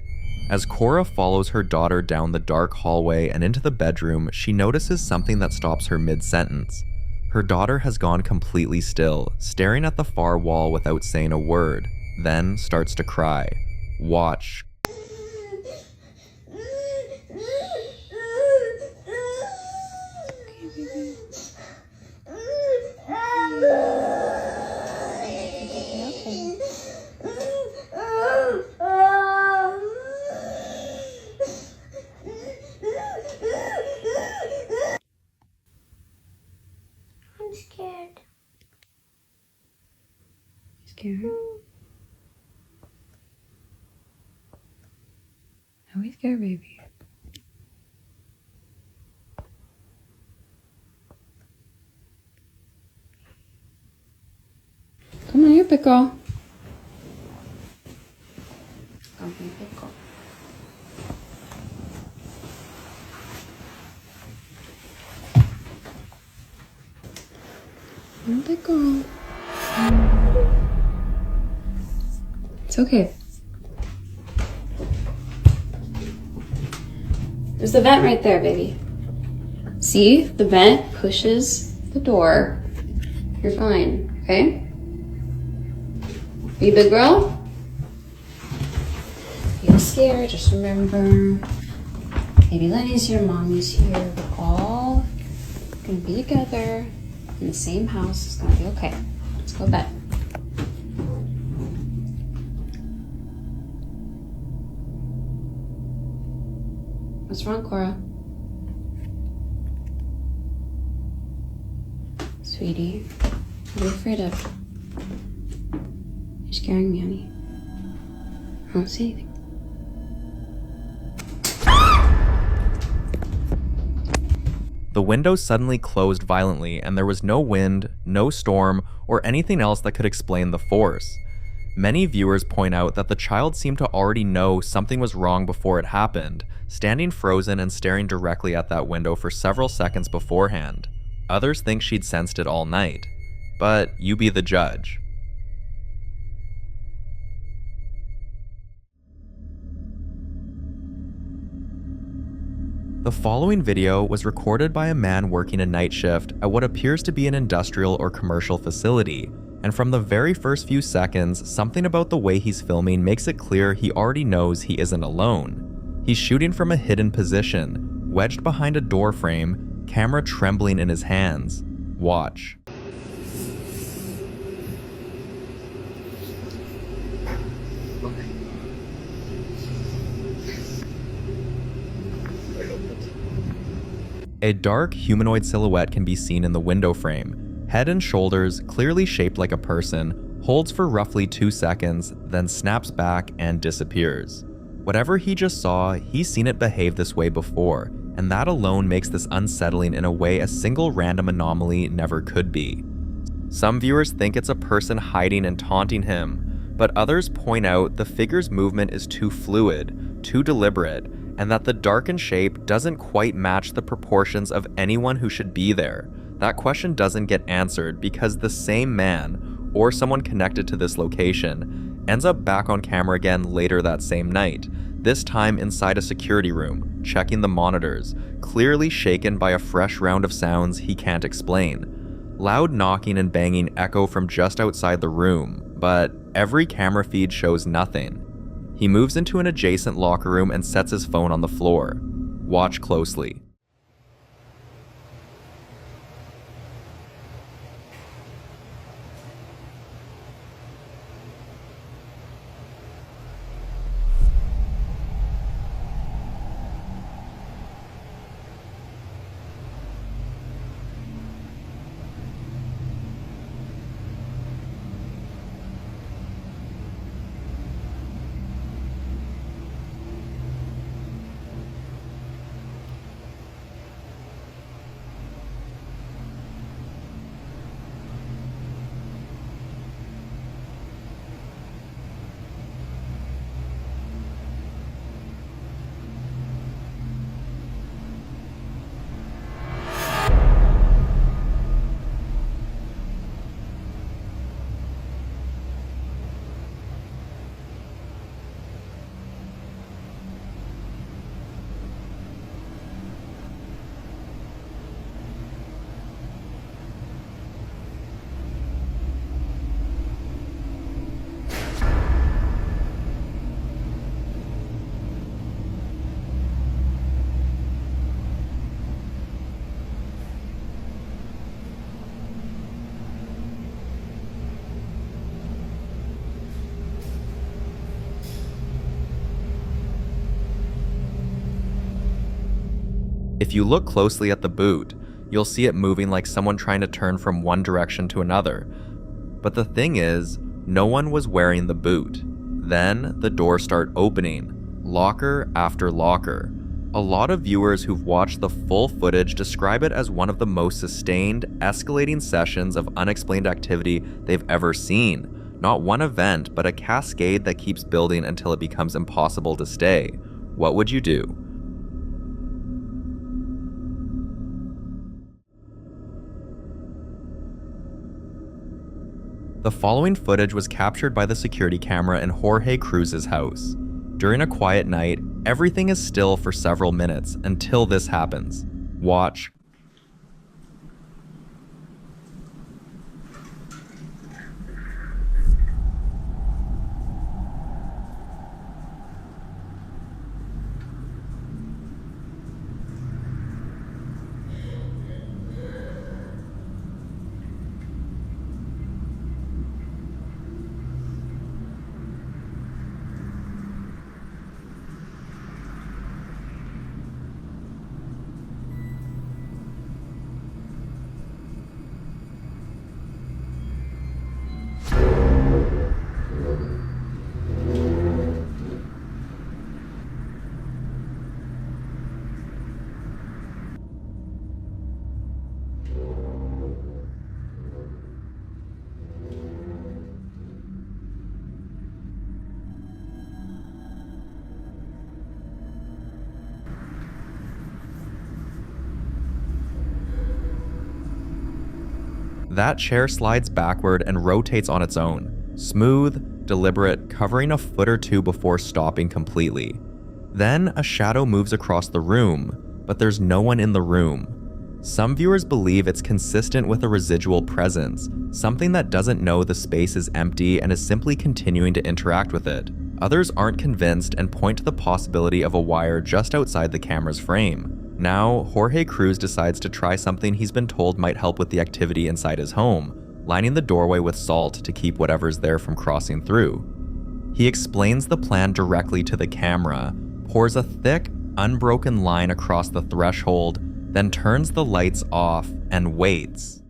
As Cora follows her daughter down the dark hallway and into the bedroom, she notices something that stops her mid-sentence. Her daughter has gone completely still, staring at the far wall without saying a word, then starts to cry. Watch. I'm scared. Scared? Are we scared, baby? Come on, you're a big girl. Come on, you're a big girl. You're a big girl. It's okay. There's the vent right there, baby. See? The vent pushes the door. You're fine, okay? Are you a big girl? You're scared, just remember. Baby Lenny's here, Mommy's here. We're all gonna be together in the same house. It's gonna be okay. Let's go to bed. What's wrong, Cora? Sweetie, what are you afraid of? You're scaring me, honey. I don't see anything. The window suddenly closed violently, and there was no wind, no storm, or anything else that could explain the force. Many viewers point out that the child seemed to already know something was wrong before it happened, standing frozen and staring directly at that window for several seconds beforehand. Others think she'd sensed it all night, but you be the judge. The following video was recorded by a man working a night shift at what appears to be an industrial or commercial facility, and from the very first few seconds, something about the way he's filming makes it clear he already knows he isn't alone. He's shooting from a hidden position, wedged behind a door frame, camera trembling in his hands. Watch. A dark humanoid silhouette can be seen in the window frame. Head and shoulders, clearly shaped like a person, holds for roughly 2 seconds, then snaps back and disappears. Whatever he just saw, he's seen it behave this way before, and that alone makes this unsettling in a way a single random anomaly never could be. Some viewers think it's a person hiding and taunting him, but others point out the figure's movement is too fluid, too deliberate, and that the darkened shape doesn't quite match the proportions of anyone who should be there. That question doesn't get answered because the same man, or someone connected to this location, ends up back on camera again later that same night, this time inside a security room, checking the monitors, clearly shaken by a fresh round of sounds he can't explain. Loud knocking and banging echo from just outside the room, but every camera feed shows nothing. He moves into an adjacent locker room and sets his phone on the floor. Watch closely. If you look closely at the boot, you'll see it moving like someone trying to turn from one direction to another. But the thing is, no one was wearing the boot. Then the doors start opening, locker after locker. A lot of viewers who've watched the full footage describe it as one of the most sustained, escalating sessions of unexplained activity they've ever seen. Not one event, but a cascade that keeps building until it becomes impossible to stay. What would you do? The following footage was captured by the security camera in Jorge Cruz's house. During a quiet night, everything is still for several minutes until this happens. Watch. That chair slides backward and rotates on its own. Smooth, deliberate, covering a foot or two before stopping completely. Then a shadow moves across the room, but there's no one in the room. Some viewers believe it's consistent with a residual presence, something that doesn't know the space is empty and is simply continuing to interact with it. Others aren't convinced and point to the possibility of a wire just outside the camera's frame. Now, Jorge Cruz decides to try something he's been told might help with the activity inside his home, lining the doorway with salt to keep whatever's there from crossing through. He explains the plan directly to the camera, pours a thick, unbroken line across the threshold, then turns the lights off and waits.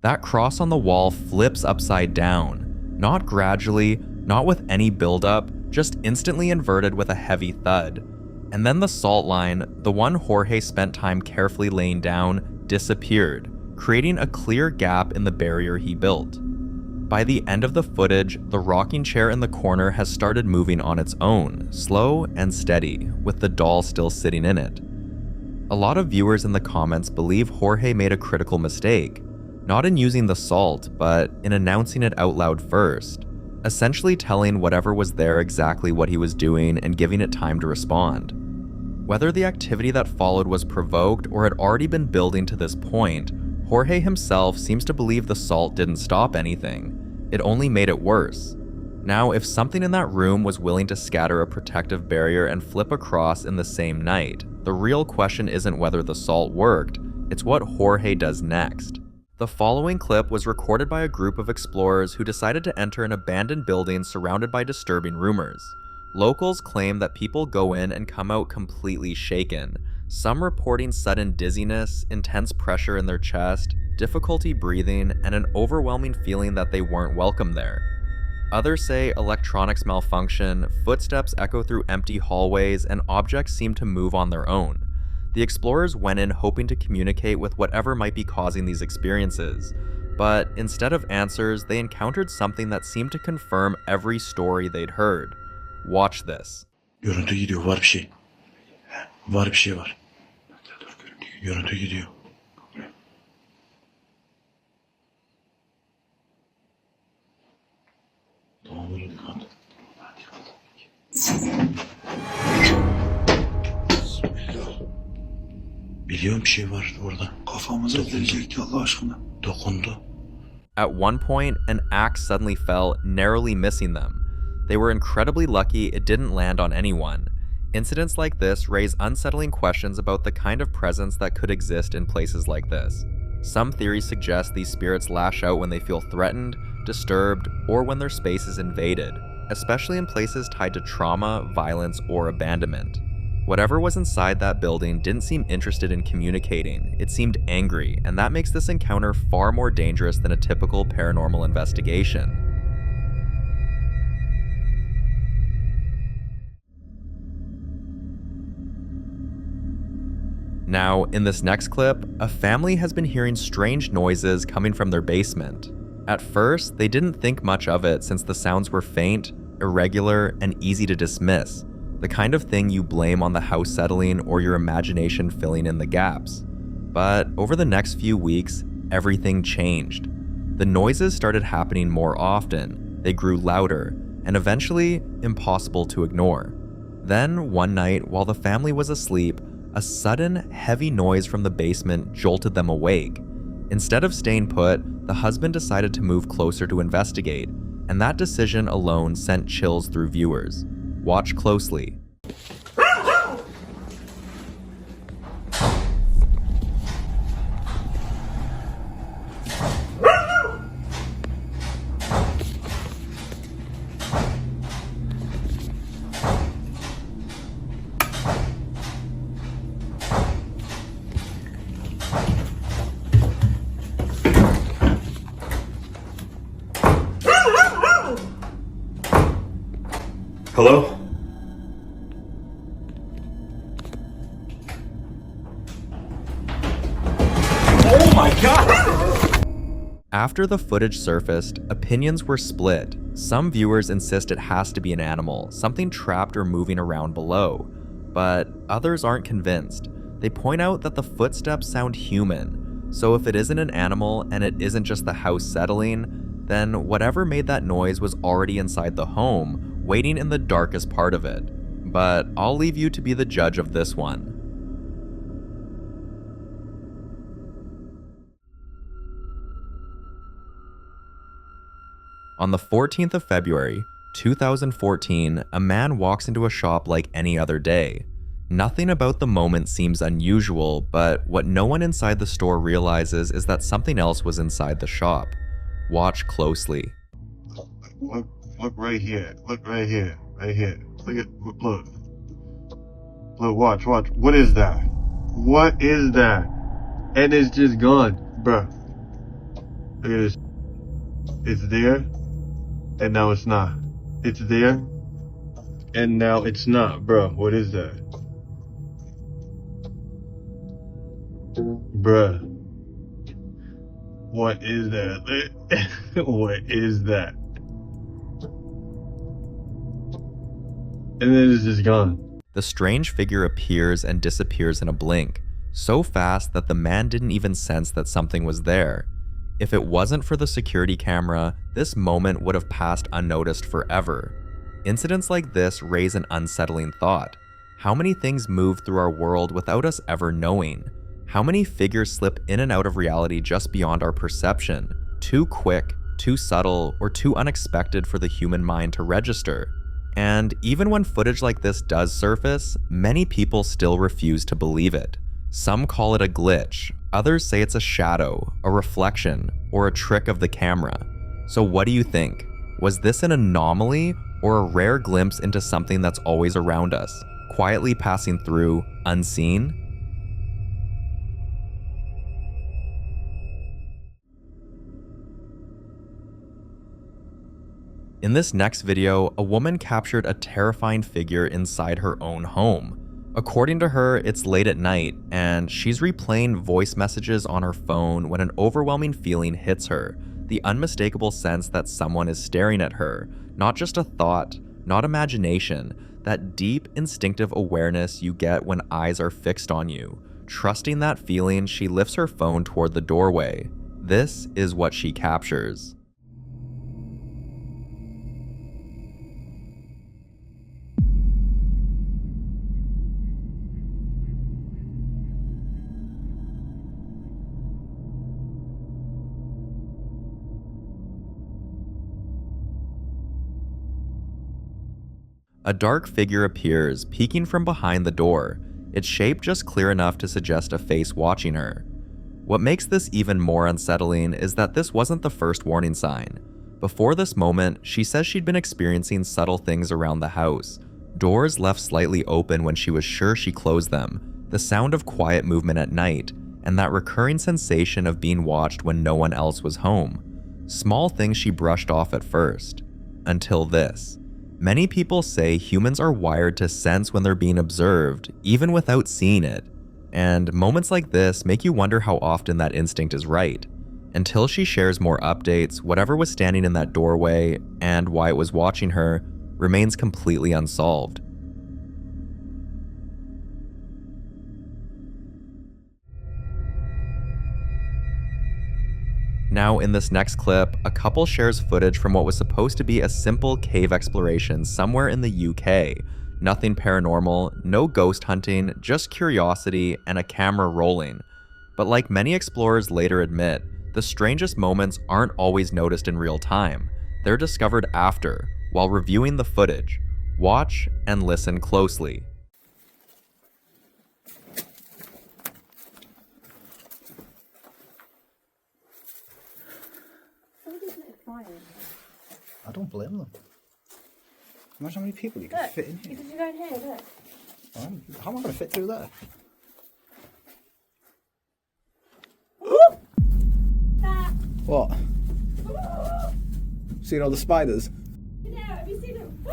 That cross on the wall flips upside down, not gradually, not with any buildup, just instantly inverted with a heavy thud. And then the salt line, the one Jorge spent time carefully laying down, disappeared, creating a clear gap in the barrier he built. By the end of the footage, the rocking chair in the corner has started moving on its own, slow and steady, with the doll still sitting in it. A lot of viewers in the comments believe Jorge made a critical mistake, not in using the salt, but in announcing it out loud first, essentially telling whatever was there exactly what he was doing and giving it time to respond. Whether the activity that followed was provoked or had already been building to this point, Jorge himself seems to believe the salt didn't stop anything. It only made it worse. Now, if something in that room was willing to scatter a protective barrier and flip across in the same night, the real question isn't whether the salt worked, it's what Jorge does next. The following clip was recorded by a group of explorers who decided to enter an abandoned building surrounded by disturbing rumors. Locals claim that people go in and come out completely shaken, some reporting sudden dizziness, intense pressure in their chest, difficulty breathing, and an overwhelming feeling that they weren't welcome there. Others say electronics malfunction, footsteps echo through empty hallways, and objects seem to move on their own. The explorers went in hoping to communicate with whatever might be causing these experiences, but instead of answers, they encountered something that seemed to confirm every story they'd heard. Watch this. Görüntü gidiyor, var bir şey. Var bir şey var. Görüntü gidiyor. Biliyorum bir şey var orada. Kafamıza gelecekti Allah aşkına. Dokundu. At one point, an axe suddenly fell, narrowly missing them. They were incredibly lucky it didn't land on anyone. Incidents like this raise unsettling questions about the kind of presence that could exist in places like this. Some theories suggest these spirits lash out when they feel threatened, disturbed, or when their space is invaded, especially in places tied to trauma, violence, or abandonment. Whatever was inside that building didn't seem interested in communicating. It seemed angry, and that makes this encounter far more dangerous than a typical paranormal investigation. Now, in this next clip, a family has been hearing strange noises coming from their basement. At first, they didn't think much of it since the sounds were faint, irregular, and easy to dismiss. The kind of thing you blame on the house settling or your imagination filling in the gaps. But over the next few weeks, everything changed. The noises started happening more often, they grew louder, and eventually impossible to ignore. Then, one night, while the family was asleep, a sudden, heavy noise from the basement jolted them awake. Instead of staying put, the husband decided to move closer to investigate, and that decision alone sent chills through viewers. Watch closely. Hello? Oh my god! After the footage surfaced, opinions were split. Some viewers insist it has to be an animal, something trapped or moving around below. But others aren't convinced. They point out that the footsteps sound human. So if it isn't an animal and it isn't just the house settling, then whatever made that noise was already inside the home, waiting in the darkest part of it. But I'll leave you to be the judge of this one. On the 14th of February, 2014, a man walks into a shop like any other day. Nothing about the moment seems unusual, but what no one inside the store realizes is that something else was inside the shop. Watch closely. Look right here. Look right here. Right here. Look. Look, watch. What is that? What is that? And it's just gone, bruh. Look at this. It's there, and now it's not. It's there, and now it's not, bruh. What is that? Bruh. What is that? What is that? And then it's just gone. The strange figure appears and disappears in a blink, so fast that the man didn't even sense that something was there. If it wasn't for the security camera, this moment would have passed unnoticed forever. Incidents like this raise an unsettling thought. How many things move through our world without us ever knowing? How many figures slip in and out of reality just beyond our perception? Too quick, too subtle, or too unexpected for the human mind to register. And even when footage like this does surface, many people still refuse to believe it. Some call it a glitch, others say it's a shadow, a reflection, or a trick of the camera. So what do you think? Was this an anomaly or a rare glimpse into something that's always around us, quietly passing through, unseen? In this next video, a woman captured a terrifying figure inside her own home. According to her, it's late at night, and she's replaying voice messages on her phone when an overwhelming feeling hits her, the unmistakable sense that someone is staring at her, not just a thought, not imagination, that deep instinctive awareness you get when eyes are fixed on you. Trusting that feeling, she lifts her phone toward the doorway. This is what she captures. A dark figure appears, peeking from behind the door, its shape just clear enough to suggest a face watching her. What makes this even more unsettling is that this wasn't the first warning sign. Before this moment, she says she'd been experiencing subtle things around the house. Doors left slightly open when she was sure she closed them, the sound of quiet movement at night, and that recurring sensation of being watched when no one else was home. Small things she brushed off at first. Until this. Many people say humans are wired to sense when they're being observed, even without seeing it. And moments like this make you wonder how often that instinct is right. Until she shares more updates, whatever was standing in that doorway and why it was watching her remains completely unsolved. Now, in this next clip, a couple shares footage from what was supposed to be a simple cave exploration somewhere in the UK. Nothing paranormal, no ghost hunting, just curiosity and a camera rolling. But like many explorers later admit, the strangest moments aren't always noticed in real time. They're discovered after, while reviewing the footage. Watch and listen closely. I don't blame them. Imagine how many people you can fit in here. Because you go in here, look. How am I going to fit through there? What? Seen all the spiders? Yeah, have you seen them?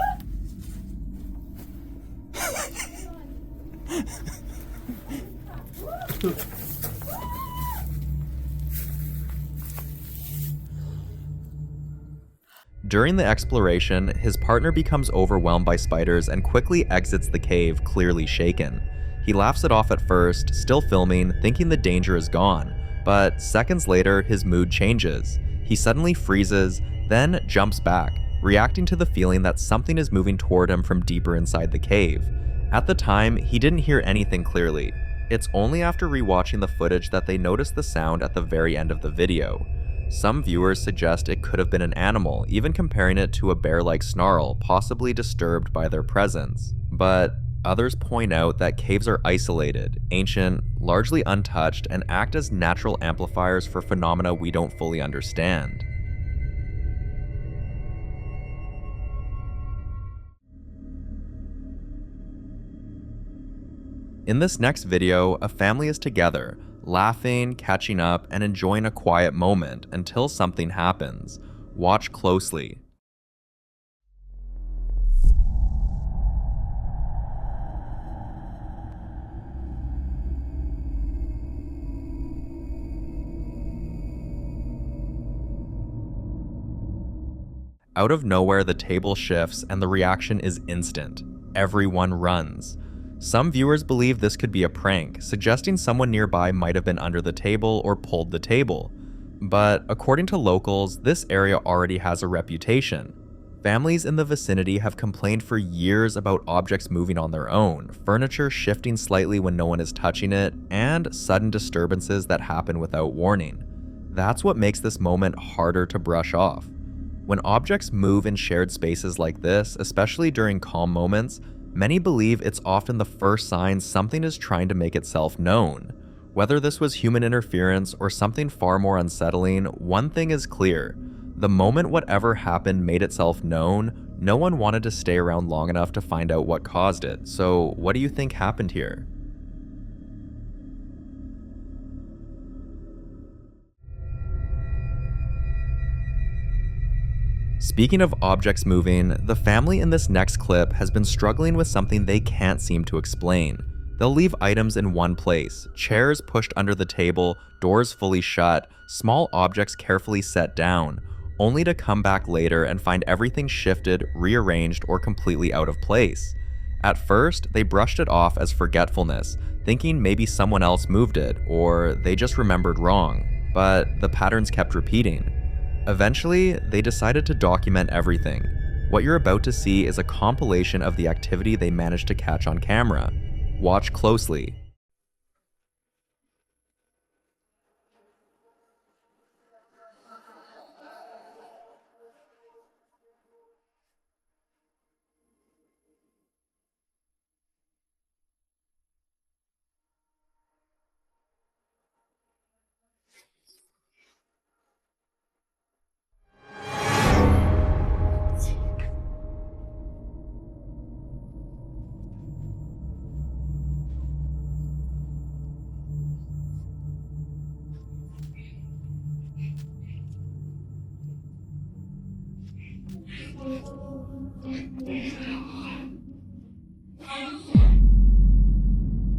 During the exploration, his partner becomes overwhelmed by spiders and quickly exits the cave, clearly shaken. He laughs it off at first, still filming, thinking the danger is gone, but seconds later, his mood changes. He suddenly freezes, then jumps back, reacting to the feeling that something is moving toward him from deeper inside the cave. At the time, he didn't hear anything clearly. It's only after rewatching the footage that they notice the sound at the very end of the video. Some viewers suggest it could have been an animal, even comparing it to a bear-like snarl, possibly disturbed by their presence. But others point out that caves are isolated, ancient, largely untouched, and act as natural amplifiers for phenomena we don't fully understand. In this next video, a family is together, laughing, catching up, and enjoying a quiet moment until something happens. Watch closely. Out of nowhere, the table shifts and the reaction is instant. Everyone runs. Some viewers believe this could be a prank, suggesting someone nearby might have been under the table or pulled the table. But according to locals, this area already has a reputation. Families in the vicinity have complained for years about objects moving on their own, furniture shifting slightly when no one is touching it, and sudden disturbances that happen without warning. That's what makes this moment harder to brush off. When objects move in shared spaces like this, especially during calm moments, many believe it's often the first sign something is trying to make itself known. Whether this was human interference or something far more unsettling, one thing is clear. The moment whatever happened made itself known, no one wanted to stay around long enough to find out what caused it. So what do you think happened here? Speaking of objects moving, the family in this next clip has been struggling with something they can't seem to explain. They'll leave items in one place, chairs pushed under the table, doors fully shut, small objects carefully set down, only to come back later and find everything shifted, rearranged, or completely out of place. At first, they brushed it off as forgetfulness, thinking maybe someone else moved it, or they just remembered wrong, but the patterns kept repeating. Eventually, they decided to document everything. What you're about to see is a compilation of the activity they managed to catch on camera. Watch closely.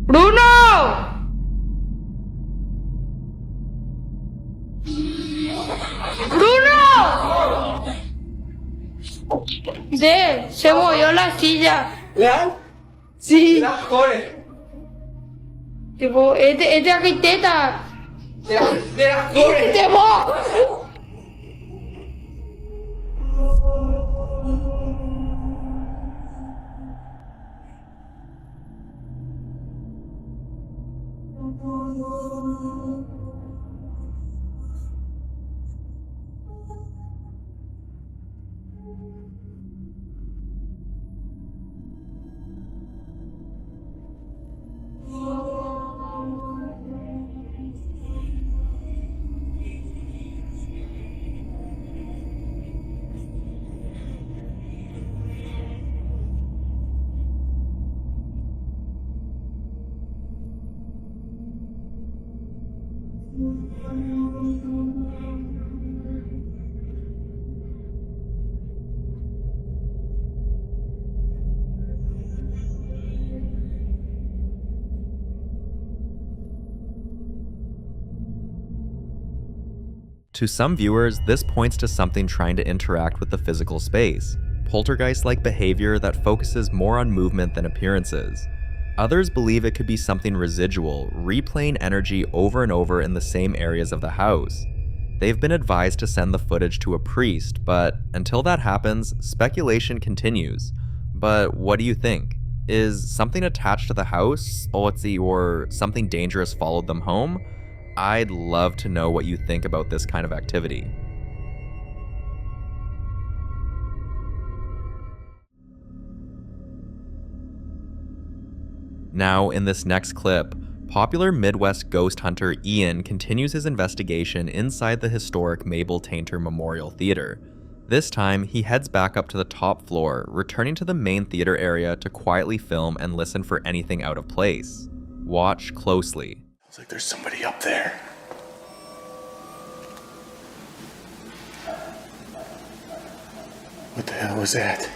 ¡Bruno! ¡Bruno! Se movió la silla. ¿Real? Sí. Joder. Tipo, es de arquitecta. Joder. To some viewers, this points to something trying to interact with the physical space, poltergeist-like behavior that focuses more on movement than appearances. Others believe it could be something residual, replaying energy over and over in the same areas of the house. They've been advised to send the footage to a priest, but until that happens, speculation continues. But what do you think? Is something attached to the house, or something dangerous followed them home? I'd love to know what you think about this kind of activity. Now, in this next clip, popular Midwest ghost hunter Ian continues his investigation inside the historic Mabel Tainter Memorial Theater. This time, he heads back up to the top floor, returning to the main theater area to quietly film and listen for anything out of place. Watch closely. It's like there's somebody up there. What the hell was that?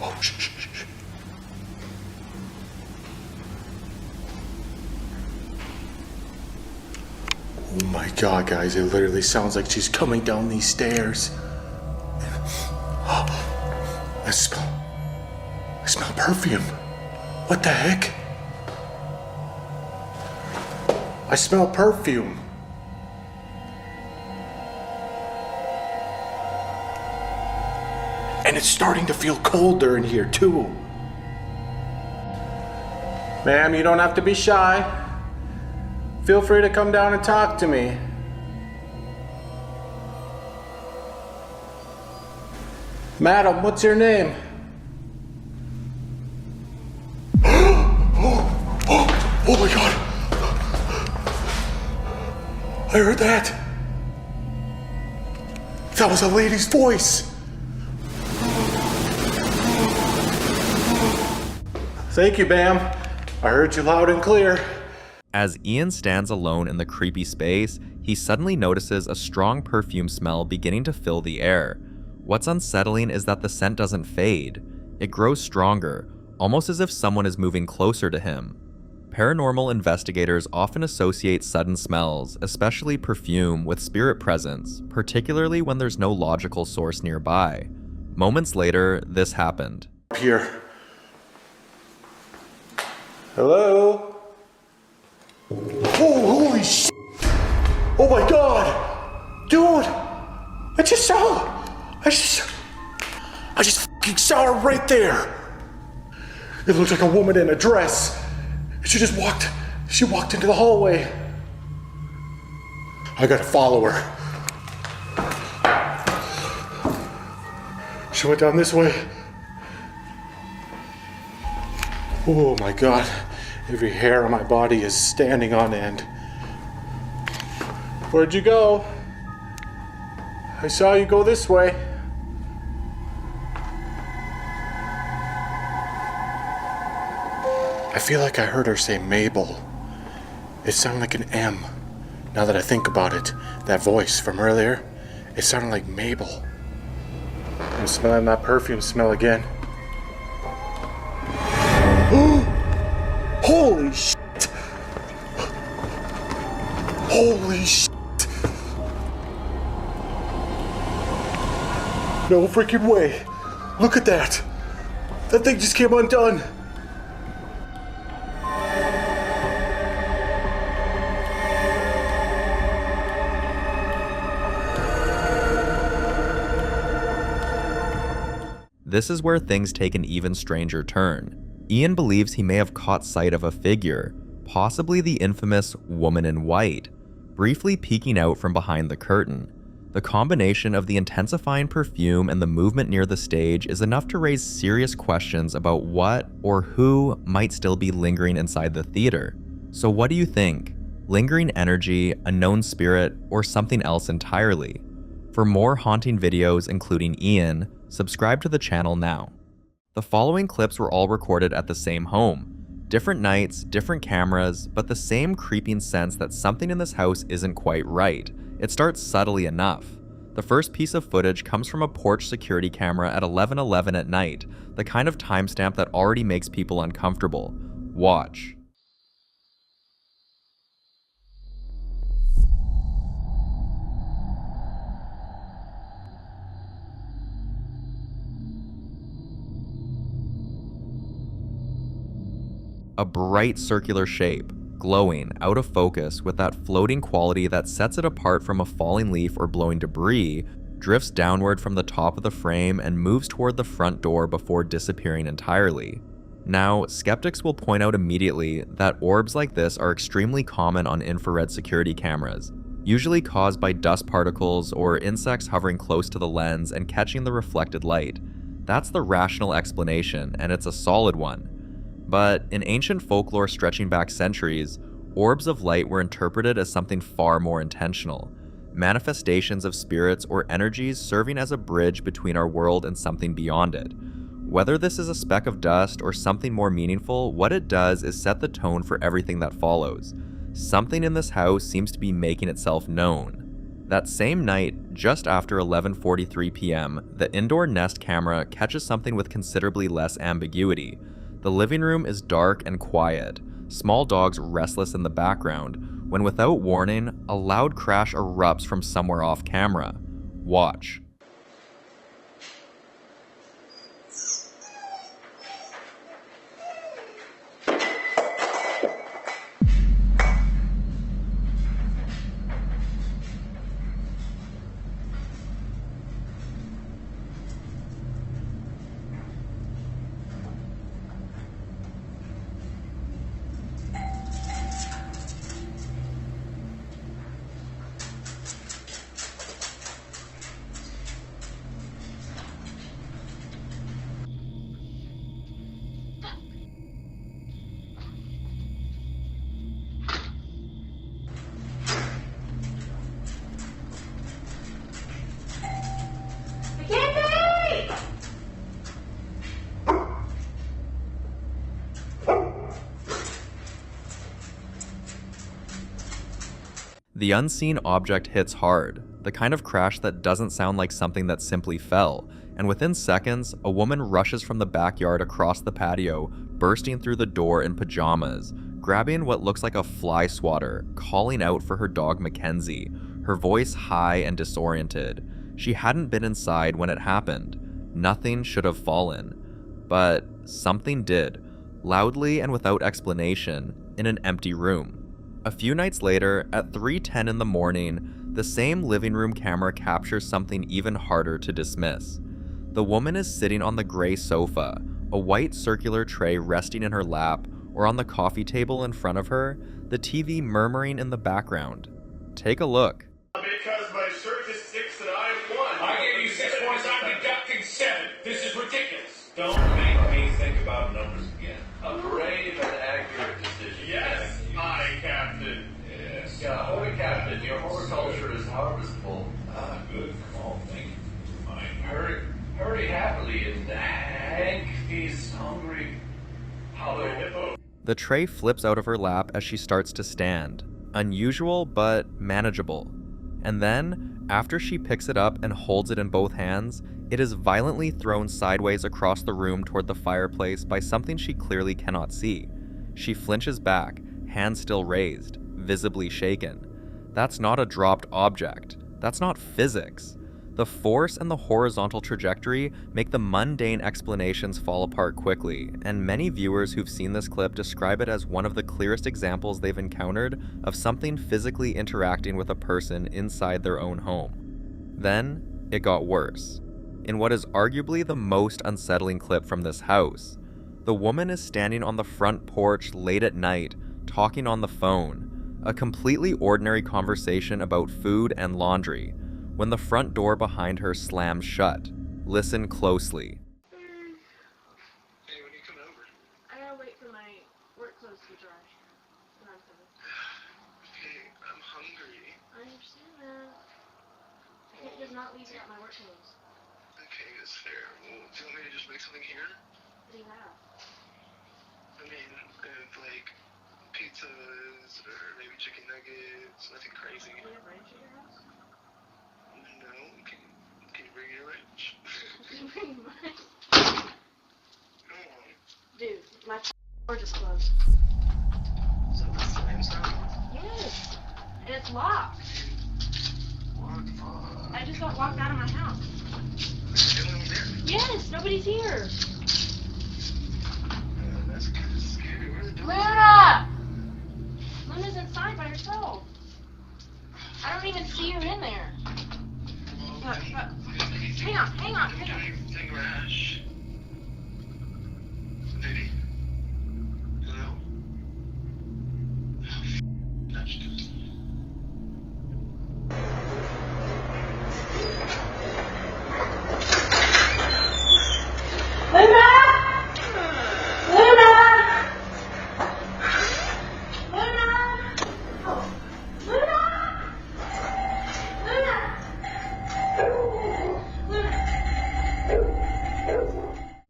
Oh, shh, shh, shh. Oh my god, guys, it literally sounds like she's coming down these stairs. I smell perfume. What the heck? I smell perfume. And it's starting to feel colder in here too. Ma'am, you don't have to be shy. Feel free to come down and talk to me. Madam, what's your name? Oh my god! I heard that! That was a lady's voice! Thank you, Bam. I heard you loud and clear. As Ian stands alone in the creepy space, he suddenly notices a strong perfume smell beginning to fill the air. What's unsettling is that the scent doesn't fade. It grows stronger, almost as if someone is moving closer to him. Paranormal investigators often associate sudden smells, especially perfume, with spirit presence, particularly when there's no logical source nearby. Moments later, this happened. Here. Hello? Oh, holy shit! Oh my god! Dude! I just fucking saw her right there! It looked like a woman in a dress. She walked into the hallway. I gotta follow her. She went down this way. Oh my god. Every hair on my body is standing on end. Where'd you go? I saw you go this way. I feel like I heard her say Mabel. It sounded like an M. Now that I think about it, that voice from earlier, it sounded like Mabel. I'm smelling that perfume smell again. Holy shit! Holy shit! No freaking way! Look at that! That thing just came undone! This is where things take an even stranger turn. Ian believes he may have caught sight of a figure, possibly the infamous woman in white, briefly peeking out from behind the curtain. The combination of the intensifying perfume and the movement near the stage is enough to raise serious questions about what or who might still be lingering inside the theater. So what do you think? Lingering energy, a known spirit, or something else entirely? For more haunting videos including Ian, subscribe to the channel now. The following clips were all recorded at the same home. Different nights, different cameras, but the same creeping sense that something in this house isn't quite right. It starts subtly enough. The first piece of footage comes from a porch security camera at 11:11 at night, the kind of timestamp that already makes people uncomfortable. Watch. A bright circular shape, glowing, out of focus, with that floating quality that sets it apart from a falling leaf or blowing debris, drifts downward from the top of the frame and moves toward the front door before disappearing entirely. Now, skeptics will point out immediately that orbs like this are extremely common on infrared security cameras, usually caused by dust particles or insects hovering close to the lens and catching the reflected light. That's the rational explanation, and it's a solid one. But in ancient folklore stretching back centuries, orbs of light were interpreted as something far more intentional, manifestations of spirits or energies serving as a bridge between our world and something beyond it. Whether this is a speck of dust or something more meaningful, what it does is set the tone for everything that follows. Something in this house seems to be making itself known. That same night, just after 11:43 p.m., the indoor Nest camera catches something with considerably less ambiguity. The living room is dark and quiet, small dogs restless in the background, when without warning, a loud crash erupts from somewhere off camera. Watch. The unseen object hits hard, the kind of crash that doesn't sound like something that simply fell, and within seconds, a woman rushes from the backyard across the patio, bursting through the door in pajamas, grabbing what looks like a fly swatter, calling out for her dog Mackenzie, her voice high and disoriented. She hadn't been inside when it happened. Nothing should have fallen. But something did, loudly and without explanation, in an empty room. A few nights later, at 3:10 in the morning, the same living room camera captures something even harder to dismiss. The woman is sitting on the gray sofa, a white circular tray resting in her lap, or on the coffee table in front of her, the TV murmuring in the background. Take a look. Because my search is 6 and I won. I gave you 6 points, I'm deducting 7. This is ridiculous. Don't make me think about numbers again. A brave and accurate decision. Yes, Captain. Yes. Yeah, holy Captain, your horticulture is harvestable. Ah, good call, thank you. Fine. Hurry happily and Hank is hungry. Hollow hippo. The tray flips out of her lap as she starts to stand. Unusual, but manageable. And then, after she picks it up and holds it in both hands, it is violently thrown sideways across the room toward the fireplace by something she clearly cannot see. She flinches back, hands still raised, visibly shaken. That's not a dropped object. That's not physics. The force and the horizontal trajectory make the mundane explanations fall apart quickly, and many viewers who've seen this clip describe it as one of the clearest examples they've encountered of something physically interacting with a person inside their own home. Then, it got worse. In what is arguably the most unsettling clip from this house, the woman is standing on the front porch late at night, talking on the phone, a completely ordinary conversation about food and laundry, when the front door behind her slams shut. Listen closely. Hey, when are you coming over? I gotta wait for my work clothes to dry. Then I'm coming. Okay, I'm hungry. I understand that. I can't just not leave without my work clothes. Okay, that's fair. Well, do you want me to just make something here? What do you have? I mean, like pizzas or maybe chicken nuggets, nothing crazy. Do you have ranch at your house? No, can you bring your ranch? Can you bring mine? Come on. Dude, my door just closed. So the flames down? Yes. And it's locked. What the fuck? I just got locked out of my house. Is anyone there? Yes, nobody's here. That's kind of scary. Where's the door? Luna! Luna's inside by herself. I don't even see her in there. Hang on. Dang rash. Lady? Hello? Touched it.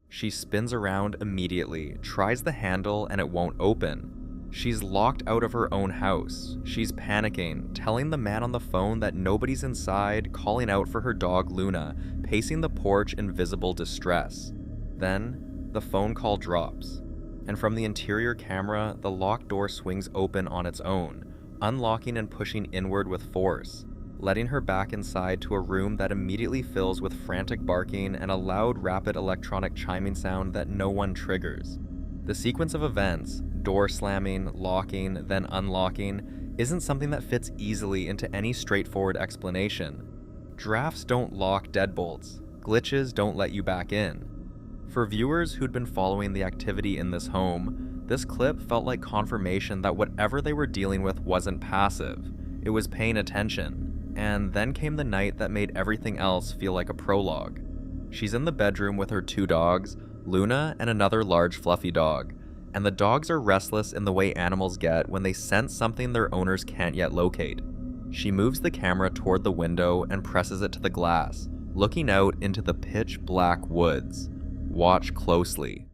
She spins around immediately, tries the handle, and it won't open. She's locked out of her own house. She's panicking, telling the man on the phone that nobody's inside, calling out for her dog Luna, pacing the porch in visible distress. Then, the phone call drops, and from the interior camera, the locked door swings open on its own, unlocking and pushing inward with force, letting her back inside to a room that immediately fills with frantic barking and a loud, rapid electronic chiming sound that no one triggers. The sequence of events, door slamming, locking, then unlocking, isn't something that fits easily into any straightforward explanation. Drafts don't lock deadbolts. Glitches don't let you back in. For viewers who'd been following the activity in this home, this clip felt like confirmation that whatever they were dealing with wasn't passive. It was paying attention. And then came the night that made everything else feel like a prologue. She's in the bedroom with her 2 dogs, Luna and another large fluffy dog, and the dogs are restless in the way animals get when they sense something their owners can't yet locate. She moves the camera toward the window and presses it to the glass, looking out into the pitch black woods. Watch closely.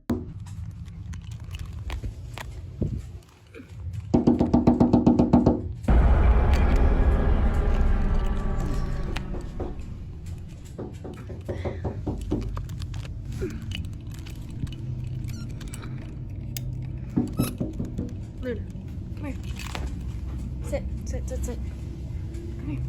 Luna, come here. Sit, sit, sit, sit. Come here.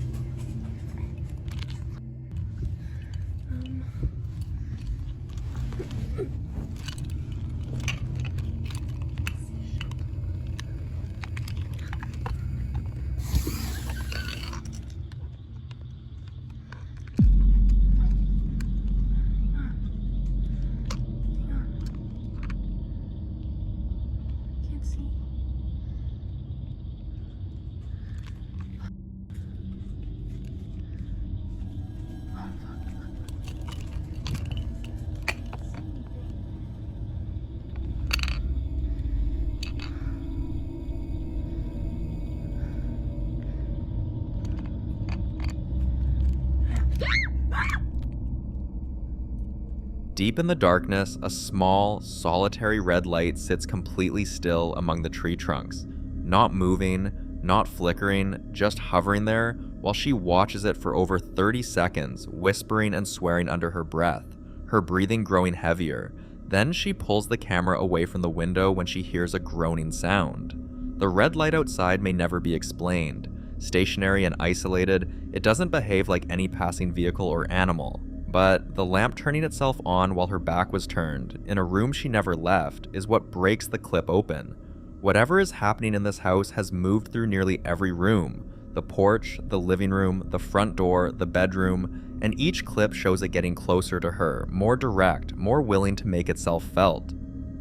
Deep in the darkness, a small, solitary red light sits completely still among the tree trunks, not moving, not flickering, just hovering there while she watches it for over 30 seconds, whispering and swearing under her breath, her breathing growing heavier. Then she pulls the camera away from the window when she hears a groaning sound. The red light outside may never be explained. Stationary and isolated, it doesn't behave like any passing vehicle or animal. But the lamp turning itself on while her back was turned, in a room she never left, is what breaks the clip open. Whatever is happening in this house has moved through nearly every room. The porch, the living room, the front door, the bedroom, and each clip shows it getting closer to her, more direct, more willing to make itself felt.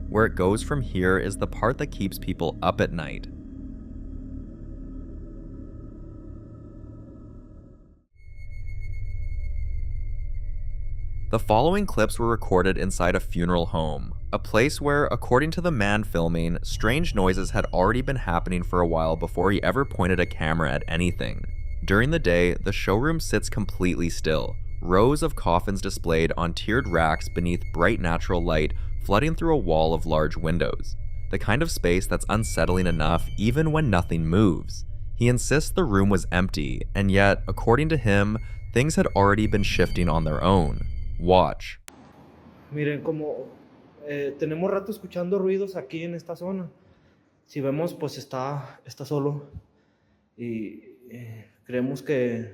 Where it goes from here is the part that keeps people up at night. The following clips were recorded inside a funeral home, a place where, according to the man filming, strange noises had already been happening for a while before he ever pointed a camera at anything. During the day, the showroom sits completely still, rows of coffins displayed on tiered racks beneath bright natural light flooding through a wall of large windows, the kind of space that's unsettling enough even when nothing moves. He insists the room was empty, and yet, according to him, things had already been shifting on their own. Watch. Miren, como tenemos rato escuchando ruidos aquí en esta zona. Si vemos, pues está solo. Y creemos que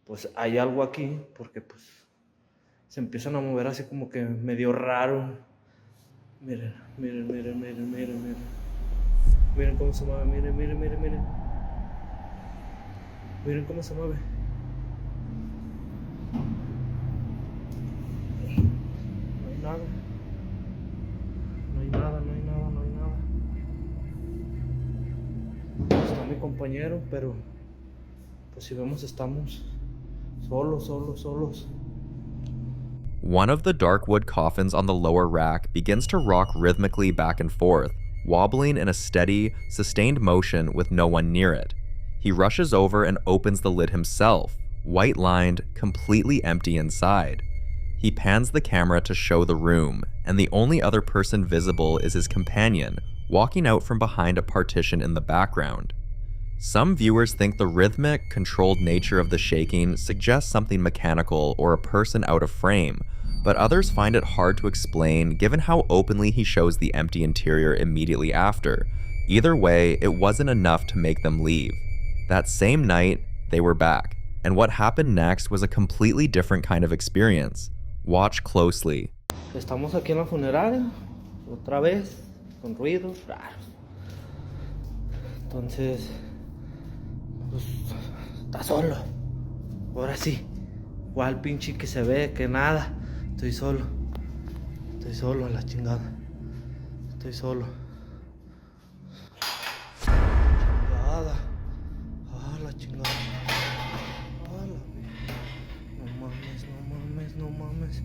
pues hay algo aquí, porque pues se empiezan a mover así como que medio raro. Miren, miren, miren, miren, miren, miren. Miren cómo se mueve, miren, miren, miren, miren. Miren cómo se mueve. Nada. No hay nada, no hay nada, no hay nada. Está mi compañero, pero pues si vemos estamos solos. One of the dark wood coffins on the lower rack begins to rock rhythmically back and forth, wobbling in a steady, sustained motion with no one near it. He rushes over and opens the lid himself, white-lined, completely empty inside. He pans the camera to show the room, and the only other person visible is his companion, walking out from behind a partition in the background. Some viewers think the rhythmic, controlled nature of the shaking suggests something mechanical or a person out of frame, but others find it hard to explain given how openly he shows the empty interior immediately after. Either way, it wasn't enough to make them leave. That same night, they were back, and what happened next was a completely different kind of experience. Watch closely. Estamos aquí en la funeraria, otra vez, con ruidos raros. Entonces, pues, está solo. Ahora sí. ¿Cuál pinche que se ve? Que nada. Estoy solo a la chingada. Estoy solo. Chingada. Ah, la chingada. Ah, la... No mames.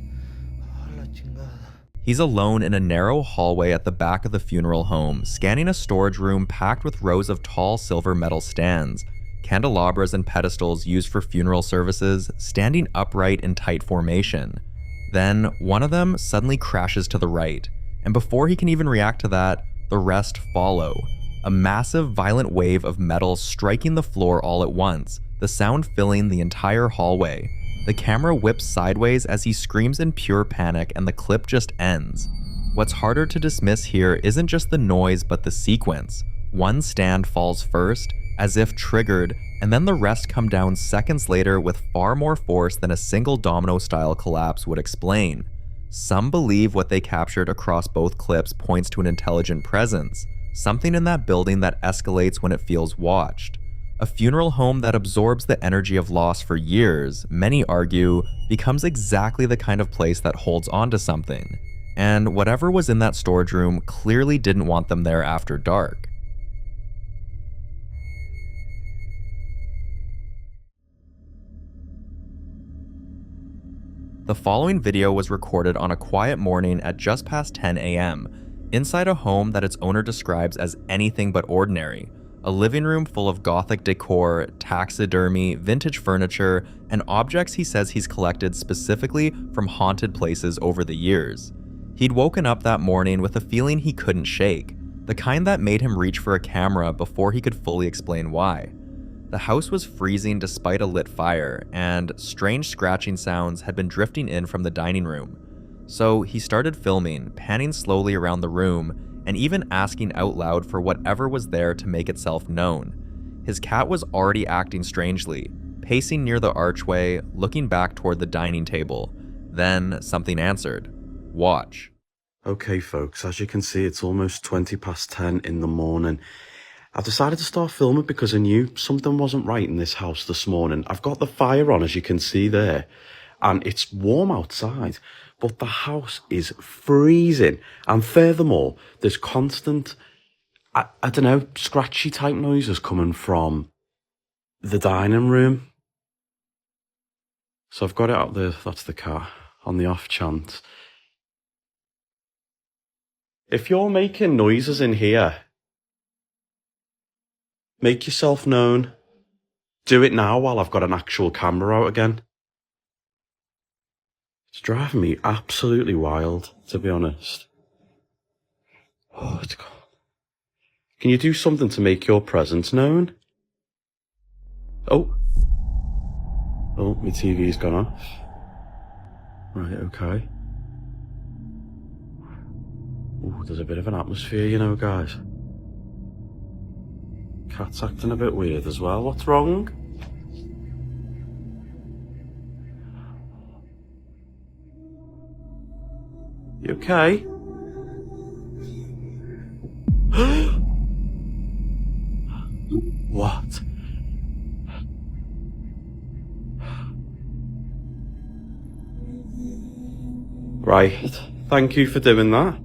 Ah, la chingada. He's alone in a narrow hallway at the back of the funeral home, scanning a storage room packed with rows of tall silver metal stands, candelabras and pedestals used for funeral services, standing upright in tight formation. Then, one of them suddenly crashes to the right, and before he can even react to that, the rest follow. A massive, violent wave of metal striking the floor all at once, the sound filling the entire hallway. The camera whips sideways as he screams in pure panic and the clip just ends. What's harder to dismiss here isn't just the noise but the sequence. One stand falls first, as if triggered, and then the rest come down seconds later with far more force than a single domino-style collapse would explain. Some believe what they captured across both clips points to an intelligent presence, something in that building that escalates when it feels watched. A funeral home that absorbs the energy of loss for years, many argue, becomes exactly the kind of place that holds on to something. And whatever was in that storage room clearly didn't want them there after dark. The following video was recorded on a quiet morning at just past 10 a.m., inside a home that its owner describes as anything but ordinary. A living room full of gothic decor, taxidermy, vintage furniture, and objects he says he's collected specifically from haunted places over the years. He'd woken up that morning with a feeling he couldn't shake, the kind that made him reach for a camera before he could fully explain why. The house was freezing despite a lit fire, and strange scratching sounds had been drifting in from the dining room. So he started filming, panning slowly around the room, and even asking out loud for whatever was there to make itself known. His cat was already acting strangely, pacing near the archway, looking back toward the dining table. Then something answered. Watch. Okay folks, as you can see it's almost 20 past 10 in the morning. I've decided to start filming because I knew something wasn't right in this house this morning. I've got the fire on, as you can see there, and it's warm outside, but the house is freezing. And furthermore, there's constant, I don't know, scratchy type noises coming from the dining room. So I've got it out there, that's the cat, on the off chance. If you're making noises in here, make yourself known. Do it now while I've got an actual camera out again. It's driving me absolutely wild, to be honest. Oh, it's cold. Can you do something to make your presence known? Oh. Oh, my TV's gone off. Right, okay. Ooh, there's a bit of an atmosphere, you know, guys. Cat's acting a bit weird as well. What's wrong? You okay? What? Right. Thank you for doing that.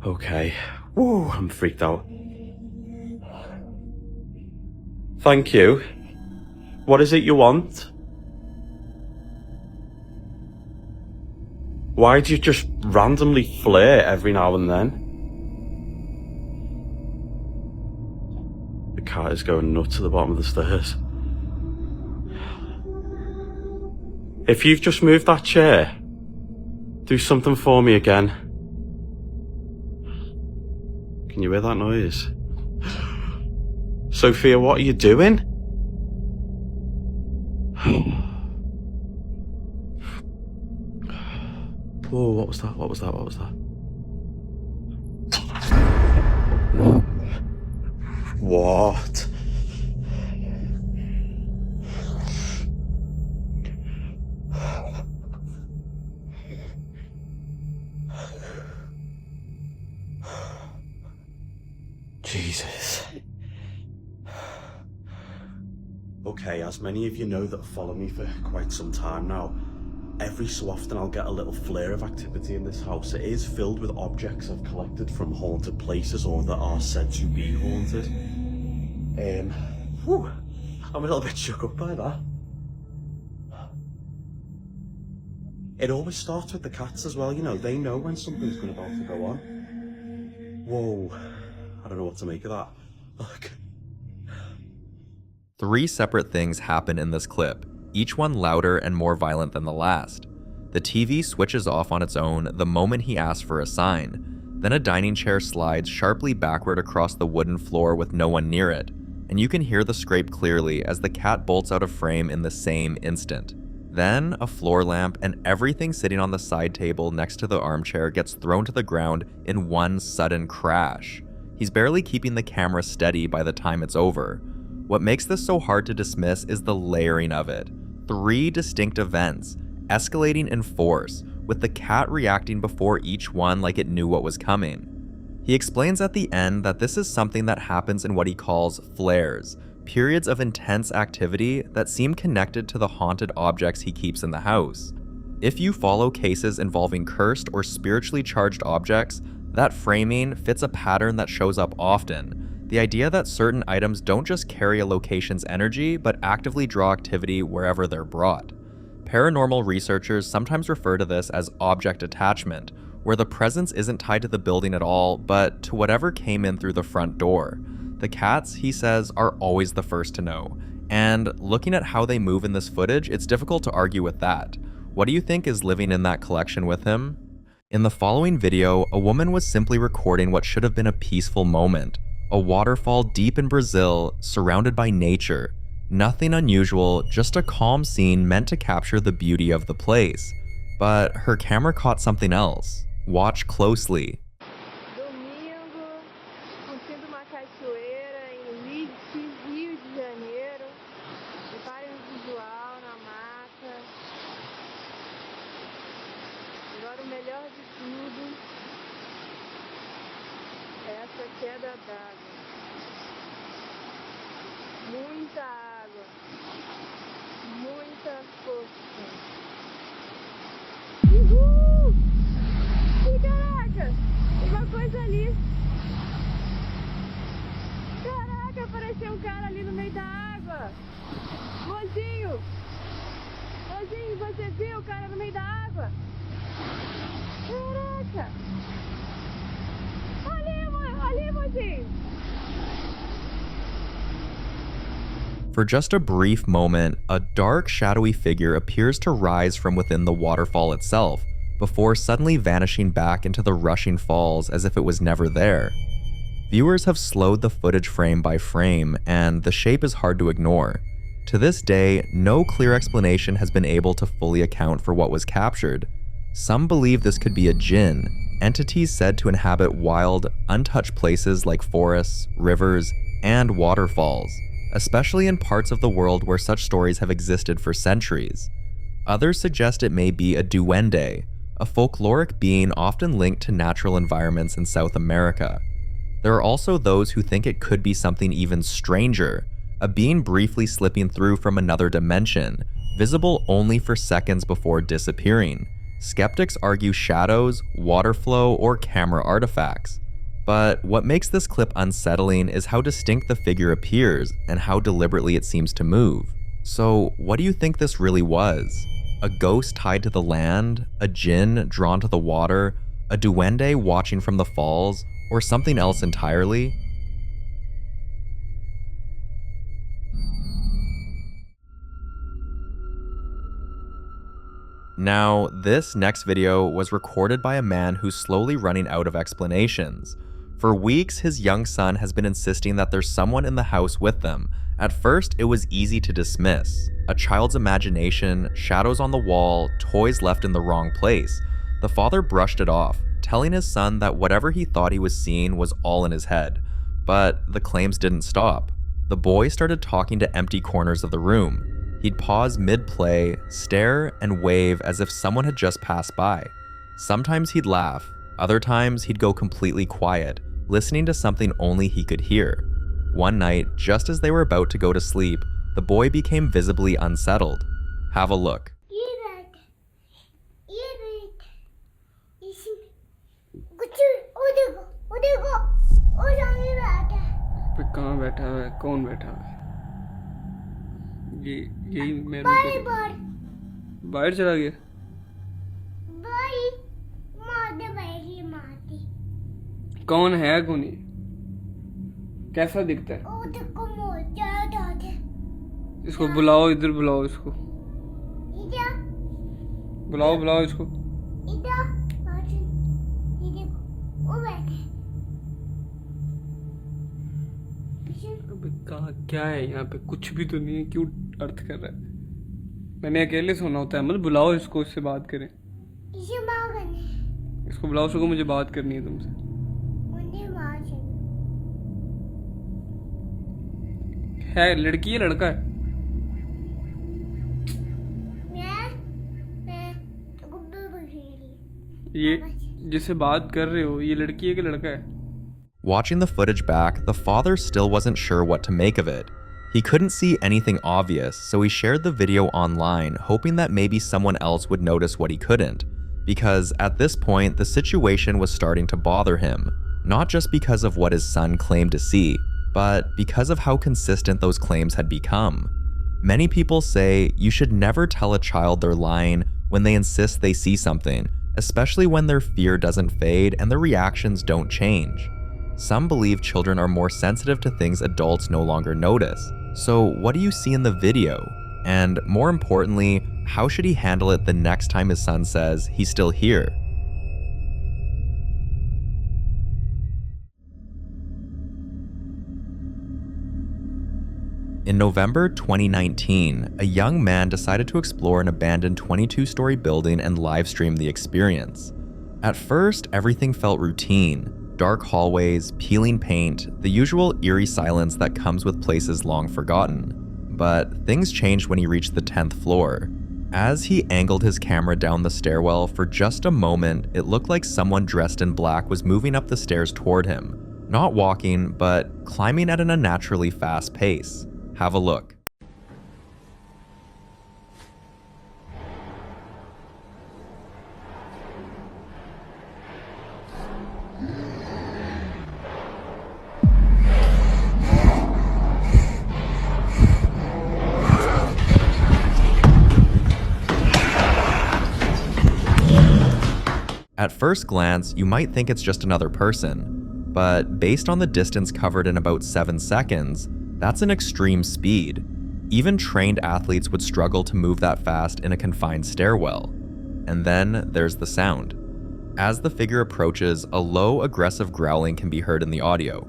Okay. Whoa, I'm freaked out. Thank you. What is it you want? Why do you just randomly flare every now and then? The cat is going nuts at the bottom of the stairs. If you've just moved that chair, do something for me again. Can you hear that noise? Sophia, what are you doing? Whoa, what was that? What was that? What was that? What? Jesus. Okay, as many of you know that follow me for quite some time now, every so often I'll get a little flare of activity in this house. It is filled with objects I've collected from haunted places or that are said to be haunted. Whew, I'm a little bit shook up by that. It always starts with the cats as well, you know, they know when something's about to go on. Whoa, I don't know what to make of that. Look. 3 separate things happen in this clip, each one louder and more violent than the last. The TV switches off on its own the moment he asks for a sign. Then a dining chair slides sharply backward across the wooden floor with no one near it, and you can hear the scrape clearly as the cat bolts out of frame in the same instant. Then, a floor lamp and everything sitting on the side table next to the armchair gets thrown to the ground in one sudden crash. He's barely keeping the camera steady by the time it's over. What makes this so hard to dismiss is the layering of it. 3 distinct events, escalating in force, with the cat reacting before each one like it knew what was coming. He explains at the end that this is something that happens in what he calls flares, periods of intense activity that seem connected to the haunted objects he keeps in the house. If you follow cases involving cursed or spiritually charged objects, that framing fits a pattern that shows up often. The idea that certain items don't just carry a location's energy, but actively draw activity wherever they're brought. Paranormal researchers sometimes refer to this as object attachment, where the presence isn't tied to the building at all, but to whatever came in through the front door. The cats, he says, are always the first to know. And looking at how they move in this footage, it's difficult to argue with that. What do you think is living in that collection with him? In the following video, a woman was simply recording what should have been a peaceful moment. A waterfall deep in Brazil, surrounded by nature. Nothing unusual, just a calm scene meant to capture the beauty of the place. But her camera caught something else. Watch closely. Domingo, curtindo uma cachoeira em Rio de Janeiro. Reparem o visual na mata. Agora o melhor de tudo é essa queda d'água. Muita água. Muita força. Uhul! Caraca! Uma coisa ali. Caraca, apareceu um cara ali no meio da água. Mozinho! Mozinho, você viu o cara no meio da água? Caraca! Ali, mozinho! For just a brief moment, a dark, shadowy figure appears to rise from within the waterfall itself, before suddenly vanishing back into the rushing falls as if it was never there. Viewers have slowed the footage frame by frame, and the shape is hard to ignore. To this day, no clear explanation has been able to fully account for what was captured. Some believe this could be a jinn, entities said to inhabit wild, untouched places like forests, rivers, and waterfalls, especially in parts of the world where such stories have existed for centuries. Others suggest it may be a duende, a folkloric being often linked to natural environments in South America. There are also those who think it could be something even stranger, a being briefly slipping through from another dimension, visible only for seconds before disappearing. Skeptics argue shadows, water flow, or camera artifacts. But what makes this clip unsettling is how distinct the figure appears and how deliberately it seems to move. So, what do you think this really was? A ghost tied to the land, a jinn drawn to the water, a duende watching from the falls, or something else entirely? Now, this next video was recorded by a man who's slowly running out of explanations. For weeks, his young son has been insisting that there's someone in the house with them. At first, it was easy to dismiss. A child's imagination, shadows on the wall, toys left in the wrong place. The father brushed it off, telling his son that whatever he thought he was seeing was all in his head. But the claims didn't stop. The boy started talking to empty corners of the room. He'd pause mid-play, stare, and wave as if someone had just passed by. Sometimes he'd laugh, other times he'd go completely quiet, listening to something only he could hear. One night, just as they were about to go to sleep, the boy became visibly unsettled. Have a look. कहाँ बैठा हुआ है कौन बैठा हुआ है यही मेरे बाहर चला गया कौन है कौन ये कैसा दिखता है इसको बुलाओ इधर बुलाओ इसको बुलाओ इसको कहाँ क्या है यहाँ पे कुछ भी तो नहीं है क्यों अर्थ कर रहा है मैंने अकेले सोना होता है, मत बुलाओ इसको, इससे बात करें। इसे बात करनी है। इसको बुलाओ, उसको मुझे बात करनी है तुमसे। मुझे बात करनी है लड़की है लड़का है? मैं गुब्बू बघेरी। ये जिससे बात कर रहे हो, ये लड़की है कि लड़का है? Watching the footage back, the father still wasn't sure what to make of it. He couldn't see anything obvious, so he shared the video online, hoping that maybe someone else would notice what he couldn't. Because at this point, the situation was starting to bother him, not just because of what his son claimed to see, but because of how consistent those claims had become. Many people say you should never tell a child they're lying when they insist they see something, especially when their fear doesn't fade and their reactions don't change. Some believe children are more sensitive to things adults no longer notice. So what do you see in the video? And more importantly, how should he handle it the next time his son says he's still here? In November 2019, a young man decided to explore an abandoned 22-story building and livestream the experience. At first, everything felt routine. Dark hallways, peeling paint, the usual eerie silence that comes with places long forgotten. But things changed when he reached the 10th floor. As he angled his camera down the stairwell for just a moment, it looked like someone dressed in black was moving up the stairs toward him. Not walking, but climbing at an unnaturally fast pace. Have a look. At first glance, you might think it's just another person, but based on the distance covered in about 7 seconds, that's an extreme speed. Even trained athletes would struggle to move that fast in a confined stairwell. And then there's the sound. As the figure approaches, a low, aggressive growling can be heard in the audio.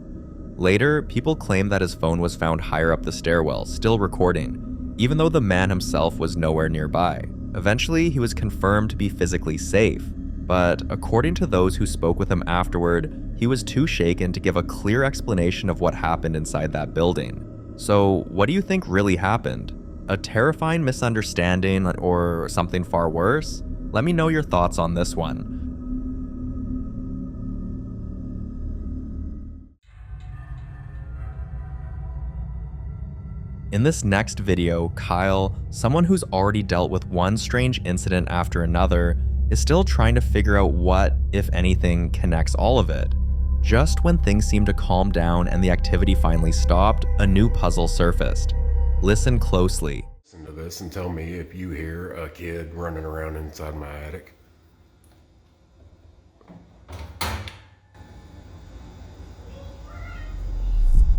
Later, people claim that his phone was found higher up the stairwell, still recording, even though the man himself was nowhere nearby. Eventually, he was confirmed to be physically safe, but according to those who spoke with him afterward, he was too shaken to give a clear explanation of what happened inside that building. So, what do you think really happened? A terrifying misunderstanding or something far worse? Let me know your thoughts on this one. In this next video, Kyle, someone who's already dealt with one strange incident after another, is still trying to figure out what, if anything, connects all of it. Just when things seemed to calm down and the activity finally stopped, a new puzzle surfaced. Listen closely. Listen to this and tell me if you hear a kid running around inside my attic.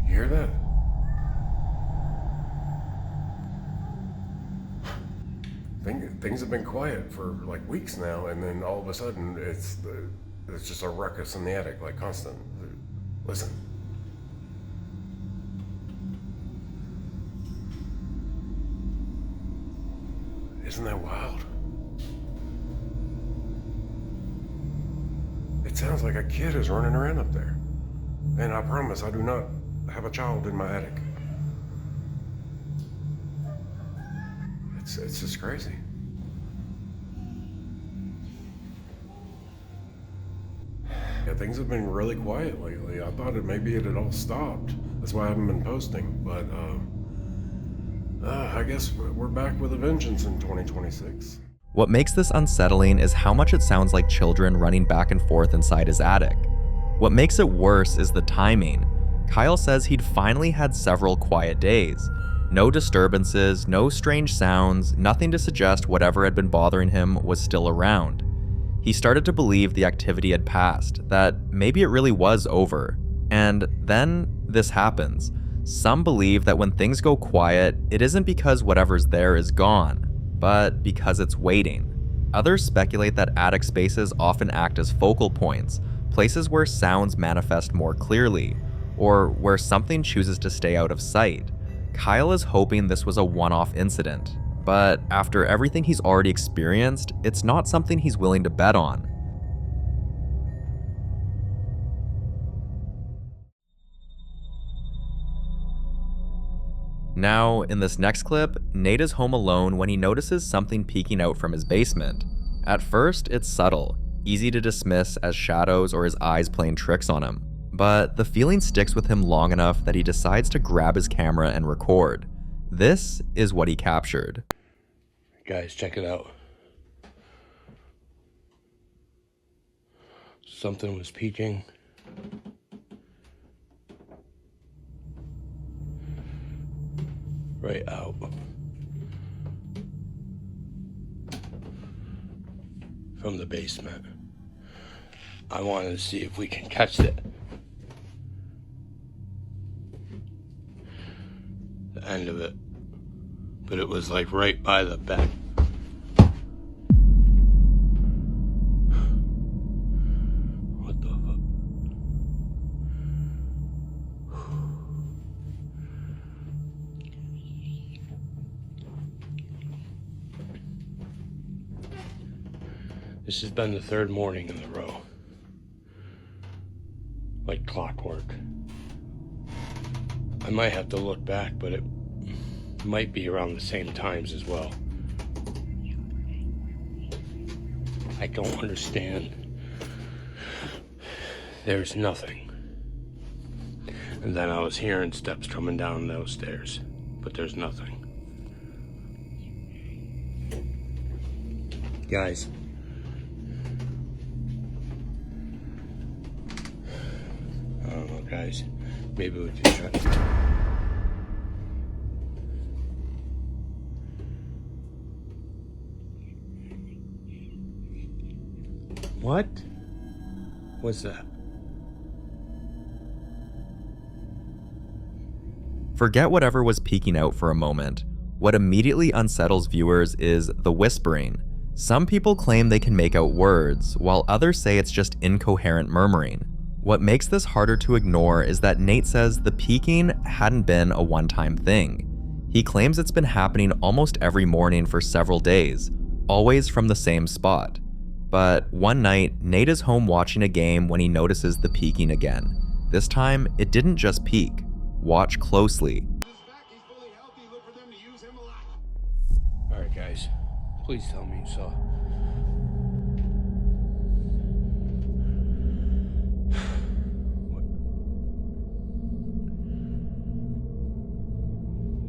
You hear that? Things have been quiet for like weeks now, and then all of a sudden it's just a ruckus in the attic, like constant. Listen. Isn't that wild? It sounds like a kid is running around up there. And I promise I do not have a child in my attic. It's just crazy. Yeah, things have been really quiet lately. I thought maybe it had all stopped. That's why I haven't been posting. But I guess we're back with a vengeance in 2026. What makes this unsettling is how much it sounds like children running back and forth inside his attic. What makes it worse is the timing. Kyle says he'd finally had several quiet days. No disturbances, no strange sounds, nothing to suggest whatever had been bothering him was still around. He started to believe the activity had passed, that maybe it really was over. And then this happens. Some believe that when things go quiet, it isn't because whatever's there is gone, but because it's waiting. Others speculate that attic spaces often act as focal points, places where sounds manifest more clearly, or where something chooses to stay out of sight. Kyle is hoping this was a one-off incident, but after everything he's already experienced, it's not something he's willing to bet on. Now, in this next clip, Nate is home alone when he notices something peeking out from his basement. At first, it's subtle, easy to dismiss as shadows or his eyes playing tricks on him. But the feeling sticks with him long enough that he decides to grab his camera and record. This is what he captured. Guys, check it out. Something was peeking. Right out. From the basement. I wanted to see if we can catch it. The end of it. But it was like right by the bed. What the fuck? This has been the third morning in a row. Like clockwork. I might have to look back, but it might be around the same times as well. I don't understand. There's nothing. And then I was hearing steps coming down those stairs, but there's nothing. Guys. I don't know, guys. Maybe we can try. What was that? Forget whatever was peeking out for a moment. What immediately unsettles viewers is the whispering. Some people claim they can make out words, while others say it's just incoherent murmuring. What makes this harder to ignore is that Nate says the peeking hadn't been a one-time thing. He claims it's been happening almost every morning for several days, always from the same spot. But one night, Nate is home watching a game when he notices the peeking again. This time, it didn't just peek. Watch closely. Alright guys, please tell me you saw.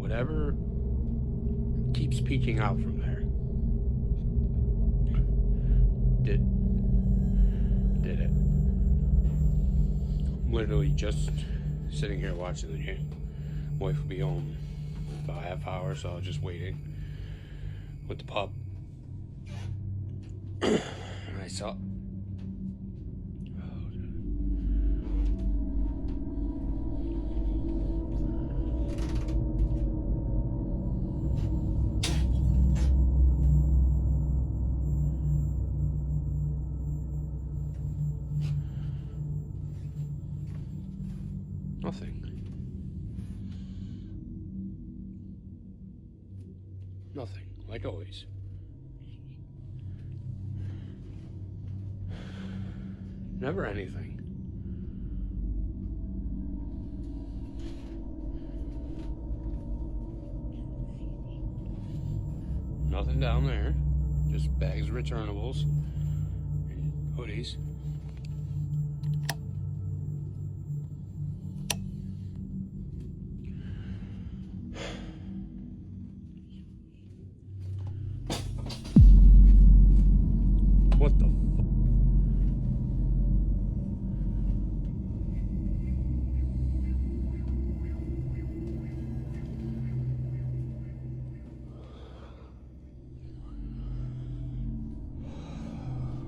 Whatever keeps peeking out from there. Did it. I'm literally just sitting here watching the game. Wife will be home in about a half hour, so I was just waiting with the pup. And I saw. Nothing. Nothing, like always. Never anything. Nothing down there. Just bags of returnables and hoodies. What the fuck?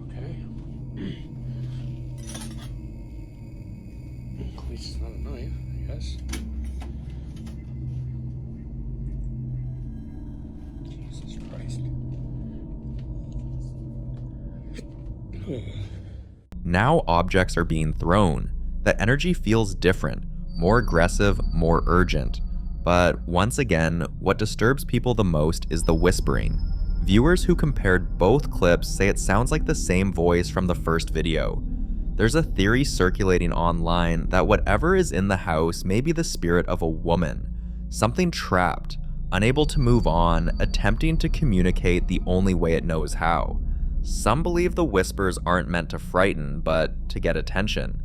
Okay. At least it's not a knife, I guess. Jesus Christ. Now objects are being thrown. The energy feels different, more aggressive, more urgent. But once again, what disturbs people the most is the whispering. Viewers who compared both clips say it sounds like the same voice from the first video. There's a theory circulating online that whatever is in the house may be the spirit of a woman, something trapped, unable to move on, attempting to communicate the only way it knows how. Some believe the whispers aren't meant to frighten, but to get attention.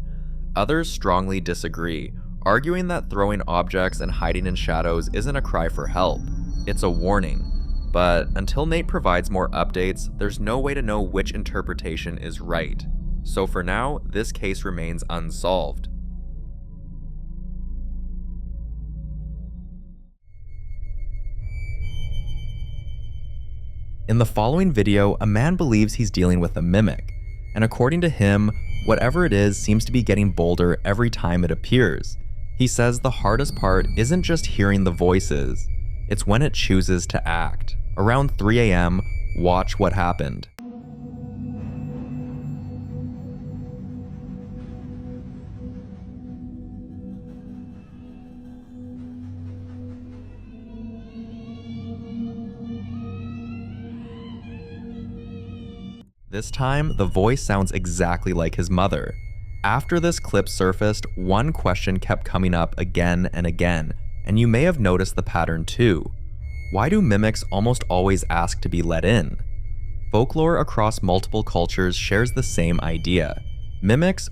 Others strongly disagree, arguing that throwing objects and hiding in shadows isn't a cry for help, it's a warning. But until Nate provides more updates, there's no way to know which interpretation is right. So for now, this case remains unsolved. In the following video, a man believes he's dealing with a mimic, and according to him, whatever it is seems to be getting bolder every time it appears. He says the hardest part isn't just hearing the voices, it's when it chooses to act. Around 3 a.m., watch what happened. This time, the voice sounds exactly like his mother. After this clip surfaced, one question kept coming up again and again, and you may have noticed the pattern too. Why do mimics almost always ask to be let in? Folklore across multiple cultures shares the same idea. Mimics,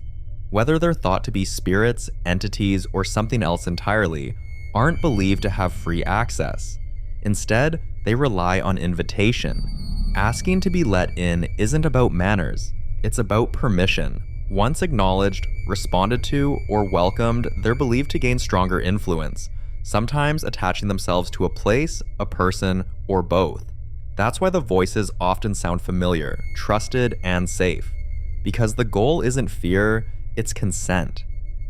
whether they're thought to be spirits, entities, or something else entirely, aren't believed to have free access. Instead, they rely on invitation. Asking to be let in isn't about manners, it's about permission. Once acknowledged, responded to, or welcomed, they're believed to gain stronger influence, sometimes attaching themselves to a place, a person, or both. That's why the voices often sound familiar, trusted, and safe. Because the goal isn't fear, it's consent.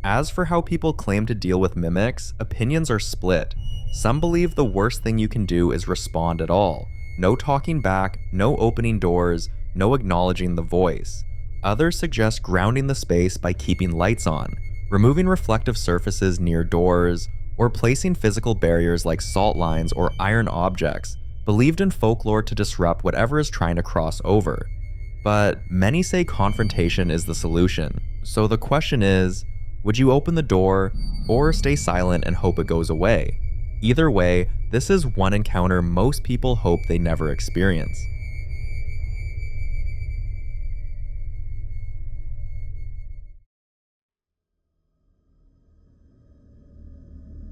As for how people claim to deal with mimics, opinions are split. Some believe the worst thing you can do is respond at all. No talking back, no opening doors, no acknowledging the voice. Others suggest grounding the space by keeping lights on, removing reflective surfaces near doors, or placing physical barriers like salt lines or iron objects, believed in folklore to disrupt whatever is trying to cross over. But many say confrontation is the solution. So the question is, would you open the door or stay silent and hope it goes away? Either way, this is one encounter most people hope they never experience.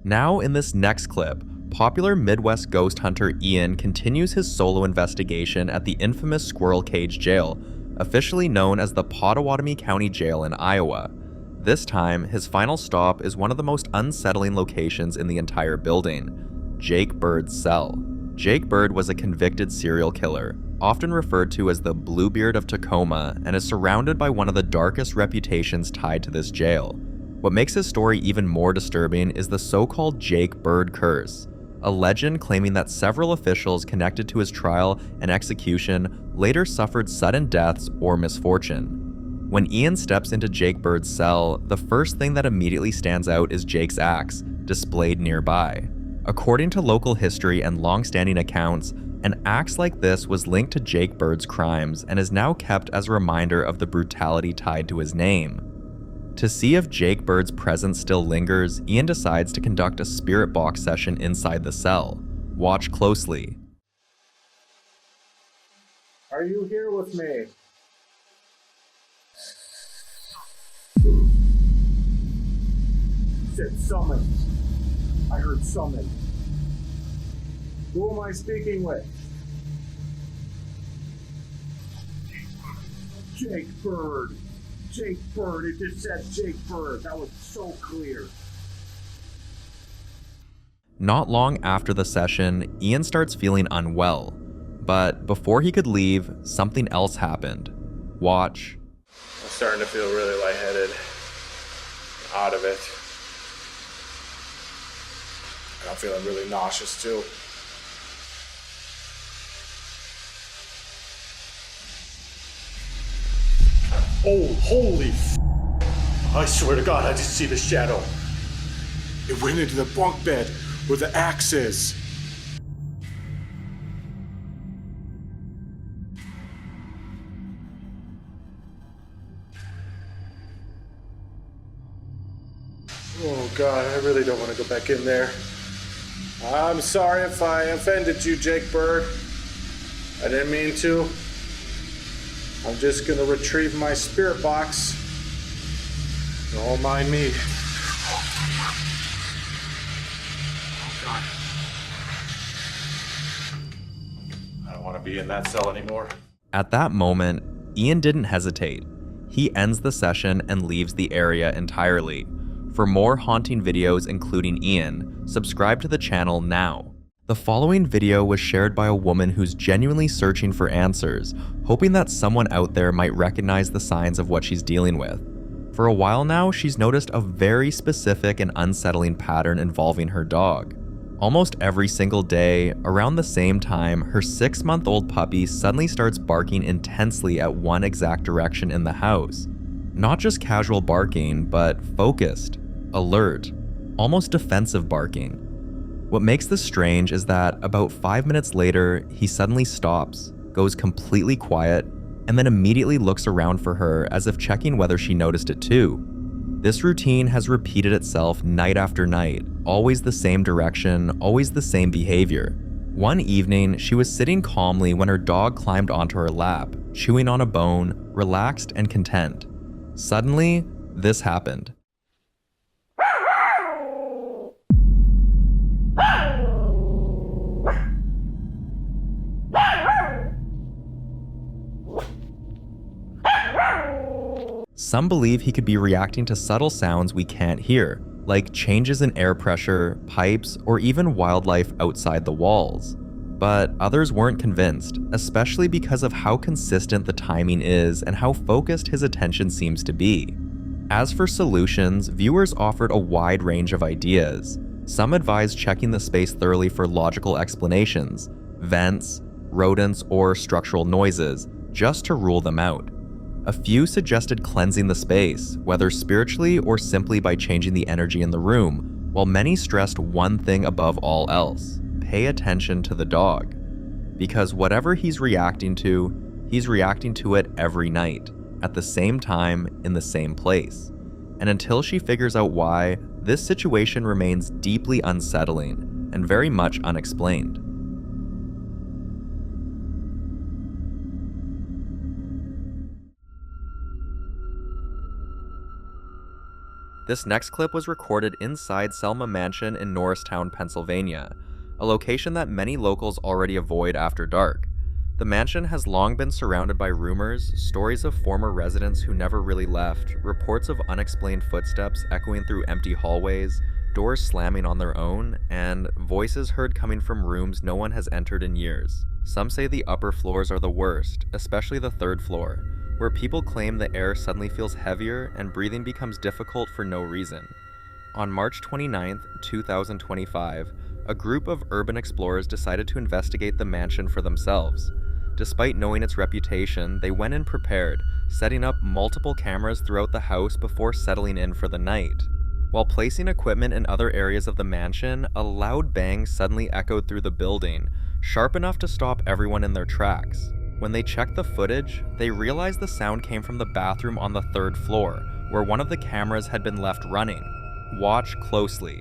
Now in this next clip, popular Midwest ghost hunter Ian continues his solo investigation at the infamous Squirrel Cage Jail, officially known as the Pottawatomie County Jail in Iowa. This time, his final stop is one of the most unsettling locations in the entire building, Jake Bird's cell. Jake Bird was a convicted serial killer, often referred to as the Bluebeard of Tacoma, and is surrounded by one of the darkest reputations tied to this jail. What makes his story even more disturbing is the so-called Jake Bird curse, a legend claiming that several officials connected to his trial and execution later suffered sudden deaths or misfortune. When Ian steps into Jake Bird's cell, the first thing that immediately stands out is Jake's axe, displayed nearby. According to local history and long-standing accounts, an axe like this was linked to Jake Bird's crimes and is now kept as a reminder of the brutality tied to his name. To see if Jake Bird's presence still lingers, Ian decides to conduct a spirit box session inside the cell. Watch closely. Are you here with me? Said summon. I heard summon. Who am I speaking with? Jake Bird. Jake Bird. It just said Jake Bird. That was so clear. Not long after the session, Ian starts feeling unwell. But before he could leave, something else happened. Watch. I'm starting to feel really lightheaded. Out of it. And I'm feeling really nauseous too. Oh, holy f***. I swear to God, I just see the shadow. It went into the bunk bed with the axes. Oh God, I really don't want to go back in there. I'm sorry if I offended you, Jake Bird. I didn't mean to. I'm just gonna retrieve my spirit box. Don't mind me. Oh God. I don't want to be in that cell anymore. At that moment, Ian didn't hesitate. He ends the session and leaves the area entirely. For more haunting videos including Ian, subscribe to the channel now. The following video was shared by a woman who's genuinely searching for answers, hoping that someone out there might recognize the signs of what she's dealing with. For a while now, she's noticed a very specific and unsettling pattern involving her dog. Almost every single day, around the same time, her 6-month-old puppy suddenly starts barking intensely at one exact direction in the house. Not just casual barking, but focused, alert, almost defensive barking. What makes this strange is that about 5 minutes later, he suddenly stops, goes completely quiet, and then immediately looks around for her as if checking whether she noticed it too. This routine has repeated itself night after night, always the same direction, always the same behavior. One evening, she was sitting calmly when her dog climbed onto her lap, chewing on a bone, relaxed and content. Suddenly, this happened. Some believe he could be reacting to subtle sounds we can't hear, like changes in air pressure, pipes, or even wildlife outside the walls. But others weren't convinced, especially because of how consistent the timing is and how focused his attention seems to be. As for solutions, viewers offered a wide range of ideas. Some advised checking the space thoroughly for logical explanations, vents, rodents, or structural noises, just to rule them out. A few suggested cleansing the space, whether spiritually or simply by changing the energy in the room, while many stressed one thing above all else: pay attention to the dog. Because whatever he's reacting to it every night, at the same time, in the same place. And until she figures out why, this situation remains deeply unsettling and very much unexplained. This next clip was recorded inside Selma Mansion in Norristown, Pennsylvania, a location that many locals already avoid after dark. The mansion has long been surrounded by rumors, stories of former residents who never really left, reports of unexplained footsteps echoing through empty hallways, doors slamming on their own, and voices heard coming from rooms no one has entered in years. Some say the upper floors are the worst, especially the 3rd floor, where people claim the air suddenly feels heavier and breathing becomes difficult for no reason. On March 29, 2025, a group of urban explorers decided to investigate the mansion for themselves. Despite knowing its reputation, they went in prepared, setting up multiple cameras throughout the house before settling in for the night. While placing equipment in other areas of the mansion, a loud bang suddenly echoed through the building, sharp enough to stop everyone in their tracks. When they checked the footage, they realized the sound came from the bathroom on the 3rd floor, where one of the cameras had been left running. Watch closely.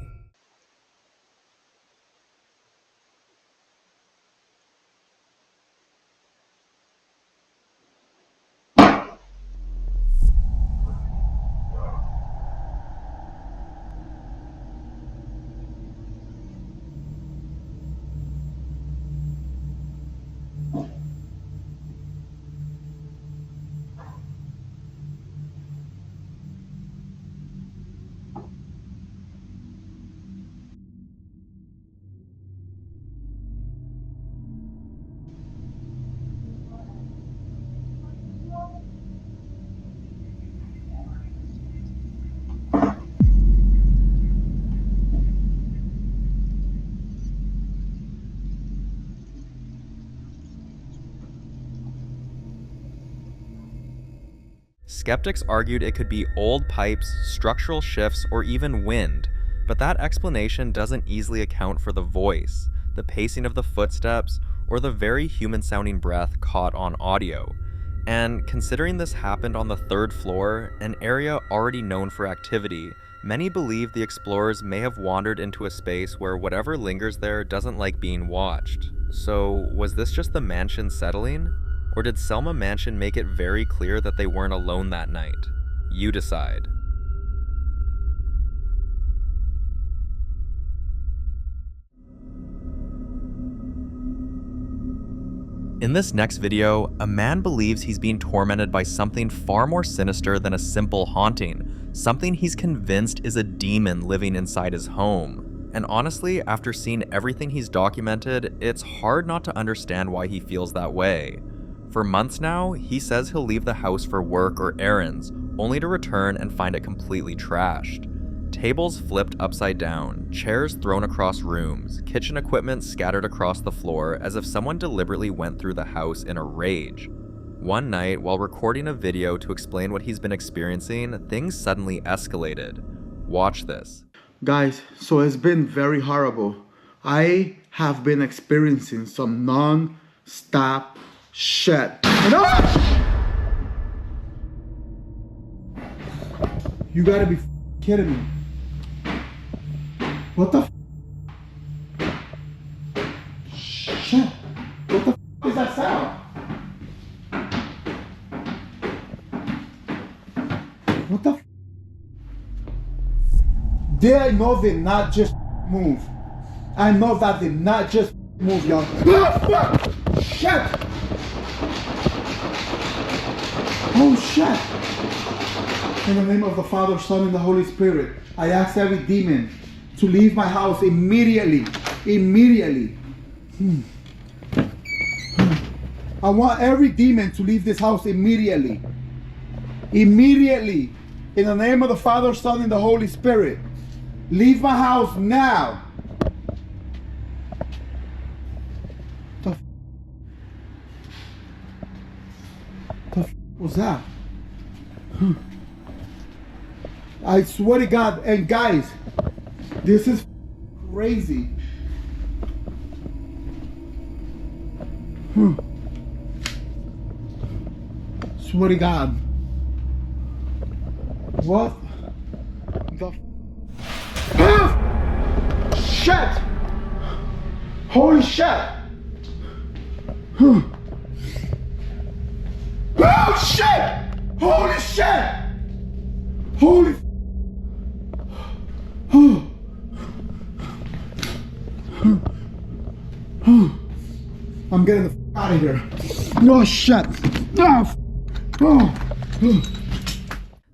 Skeptics argued it could be old pipes, structural shifts, or even wind, But that explanation doesn't easily account for the voice, the pacing of the footsteps, or the very human-sounding breath caught on audio. And considering this happened on the 3rd floor, an area already known for activity, many believe the explorers may have wandered into a space where whatever lingers there doesn't like being watched. So, was this just the mansion settling? Or did Selma Mansion make it very clear that they weren't alone that night? You decide. In this next video, a man believes he's being tormented by something far more sinister than a simple haunting, something he's convinced is a demon living inside his home. And honestly, after seeing everything he's documented, it's hard not to understand why he feels that way. For months now, he says he'll leave the house for work or errands, only to return and find it completely trashed. Tables flipped upside down, chairs thrown across rooms, kitchen equipment scattered across the floor as if someone deliberately went through the house in a rage. One night, while recording a video to explain what he's been experiencing, things suddenly escalated. Watch this. Guys, so it's been very horrible. I have been experiencing some non-stop shit. You gotta be kidding me. What the shit? What the is that sound? What the They know did not just move. I know that did not just move, y'all. Shit! Oh shit! In the name of the Father, Son, and the Holy Spirit, I ask every demon to leave my house immediately. Immediately. I want every demon to leave this house immediately. Immediately. In the name of the Father, Son, and the Holy Spirit. Leave my house now. The was that? I swear to God, and guys, this is crazy. Swear to God. What the shit! Holy shit! Oh shit! Holy shit! Holy I'm getting the out of here. No shit.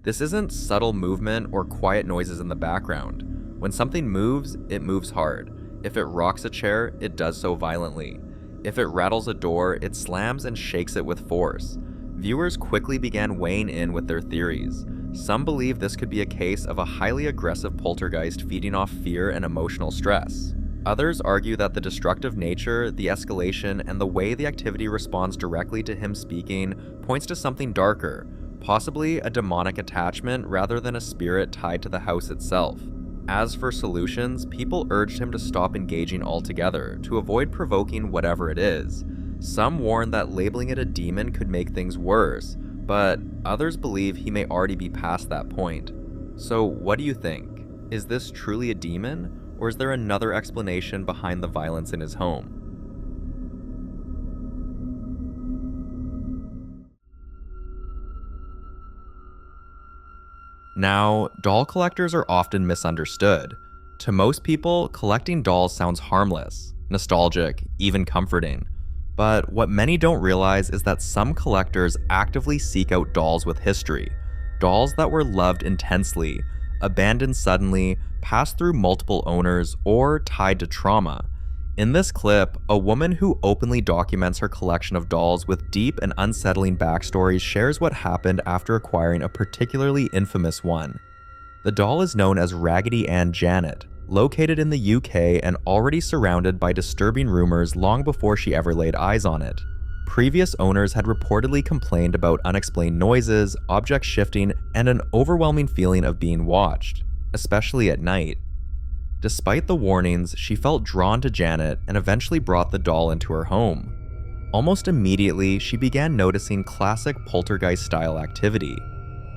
This isn't subtle movement or quiet noises in the background. When something moves, it moves hard. If it rocks a chair, it does so violently. If it rattles a door, it slams and shakes it with force. Viewers quickly began weighing in with their theories. Some believe this could be a case of a highly aggressive poltergeist feeding off fear and emotional stress. Others argue that the destructive nature, the escalation, and the way the activity responds directly to him speaking points to something darker, possibly a demonic attachment rather than a spirit tied to the house itself. As for solutions, people urged him to stop engaging altogether, to avoid provoking whatever it is. Some warned that labeling it a demon could make things worse, but others believe he may already be past that point. So what do you think? Is this truly a demon? Or is there another explanation behind the violence in his home? Now, doll collectors are often misunderstood. To most people, collecting dolls sounds harmless, nostalgic, even comforting. But what many don't realize is that some collectors actively seek out dolls with history. Dolls that were loved intensely, abandoned suddenly, passed through multiple owners, or tied to trauma. In this clip, a woman who openly documents her collection of dolls with deep and unsettling backstories shares what happened after acquiring a particularly infamous one. The doll is known as Raggedy Ann Janet, located in the UK and already surrounded by disturbing rumors long before she ever laid eyes on it. Previous owners had reportedly complained about unexplained noises, object shifting, and an overwhelming feeling of being watched, especially at night. Despite the warnings, she felt drawn to Janet and eventually brought the doll into her home. Almost immediately, she began noticing classic poltergeist-style activity.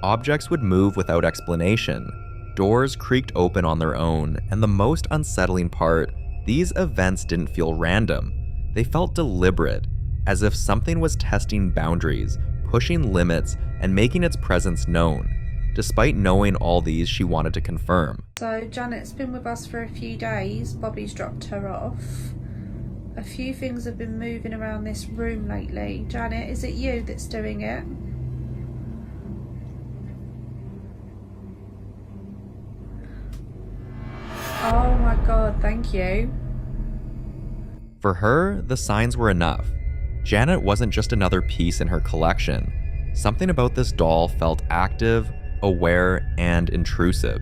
Objects would move without explanation, doors creaked open on their own, and the most unsettling part, these events didn't feel random. They felt deliberate, as if something was testing boundaries, pushing limits, and making its presence known. Despite knowing all these, she wanted to confirm. So Janet's been with us for a few days. Bobby's dropped her off. A few things have been moving around this room lately. Janet, is it you that's doing it? Oh my god, thank you. For her, the signs were enough. Janet wasn't just another piece in her collection. Something about this doll felt active, aware, and intrusive.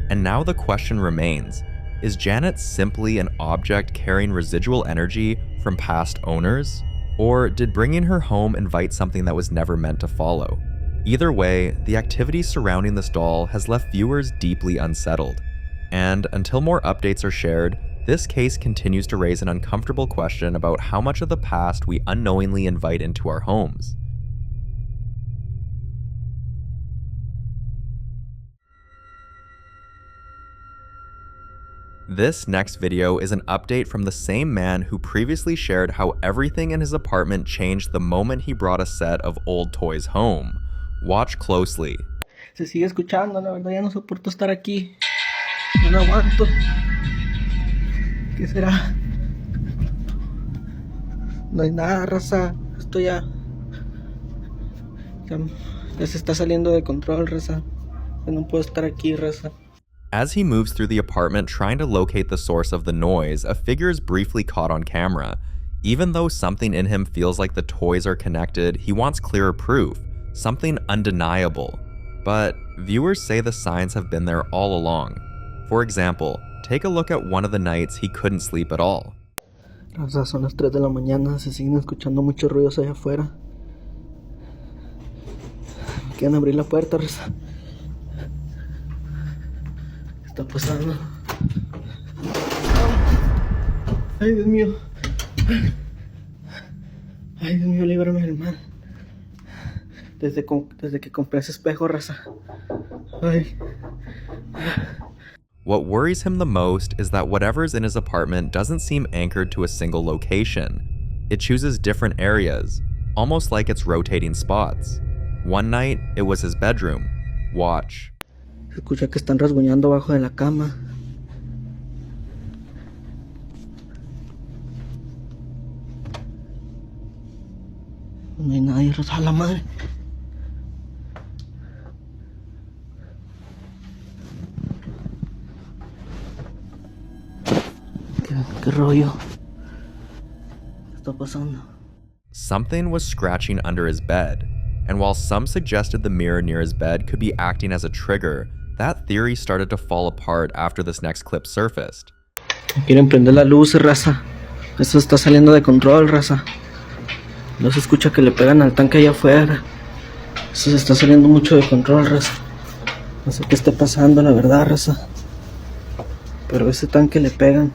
And now the question remains, is Janet simply an object carrying residual energy from past owners? Or did bringing her home invite something that was never meant to follow? Either way, the activity surrounding this doll has left viewers deeply unsettled. And until more updates are shared, this case continues to raise an uncomfortable question about how much of the past we unknowingly invite into our homes. This next video is an update from the same man who previously shared how everything in his apartment changed the moment he brought a set of old toys home. Watch closely. Se sigue escuchando, la verdad ya no soporto estar aquí. Ya no aguanto. ¿Qué será? No hay nada, raza. Esto ya se está saliendo de control, raza. Ya no puedo estar aquí, raza. As he moves through the apartment trying to locate the source of the noise, a figure is briefly caught on camera. Even though something in him feels like the toys are connected, he wants clearer proof, something undeniable. But viewers say the signs have been there all along. For example, take a look at one of the nights he couldn't sleep at all. Raza, son las 3 de la mañana, se siguen escuchando muchos ruidos allá afuera. Quieren abrir la puerta, raza. ¿Qué está pasando? Ay, Dios mío. Ay, Dios mío, líbrame del mal. Desde que compré ese espejo, raza. Ay. What worries him the most is that whatever's in his apartment doesn't seem anchored to a single location. It chooses different areas, almost like it's rotating spots. One night, it was his bedroom. Watch. Se escucha que están rasguñando abajo de la cama. No hay nadie, raza, a la madre. ¿Qué rollo? ¿Qué está pasando? Something was scratching under his bed, and while some suggested the mirror near his bed could be acting as a trigger, that theory started to fall apart after this next clip surfaced. Quieren prender la luz, raza. Esto está saliendo de control, raza. No se escucha que le pegan al tanque allá afuera. Esto se está saliendo mucho de control, raza. No sé qué está pasando, la verdad, raza. Pero a ese tanque le pegan.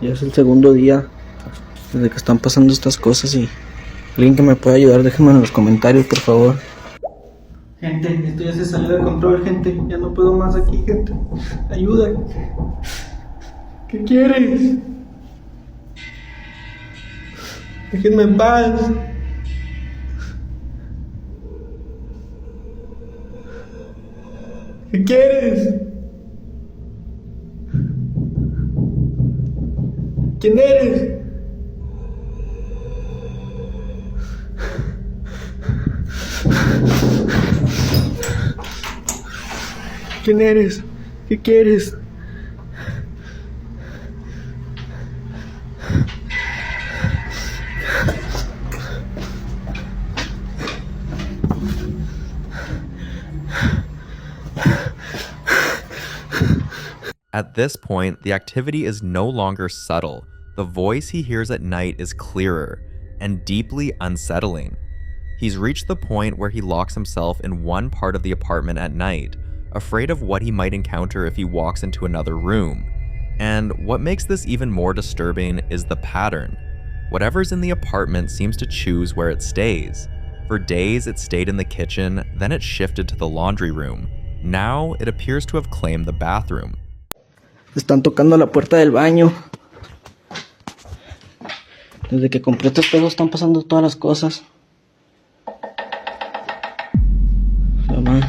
Ya es el segundo día desde que están pasando estas cosas y alguien que me pueda ayudar, déjenme en los comentarios, por favor. Gente, esto ya se salió de control, gente. Ya no puedo más aquí, gente. Ayuda. ¿Qué quieres? Déjenme en paz. ¿Qué quieres? ¿Quién eres? ¿Quién eres? ¿Qué quieres? At this point, the activity is no longer subtle. The voice he hears at night is clearer and deeply unsettling. He's reached the point where he locks himself in one part of the apartment at night, afraid of what he might encounter if he walks into another room. And what makes this even more disturbing is the pattern. Whatever's in the apartment seems to choose where it stays. For days it stayed in the kitchen, then it shifted to the laundry room. Now it appears to have claimed the bathroom. Están tocando la puerta del baño. Desde que compré estos pedos están pasando todas las cosas. Mamá.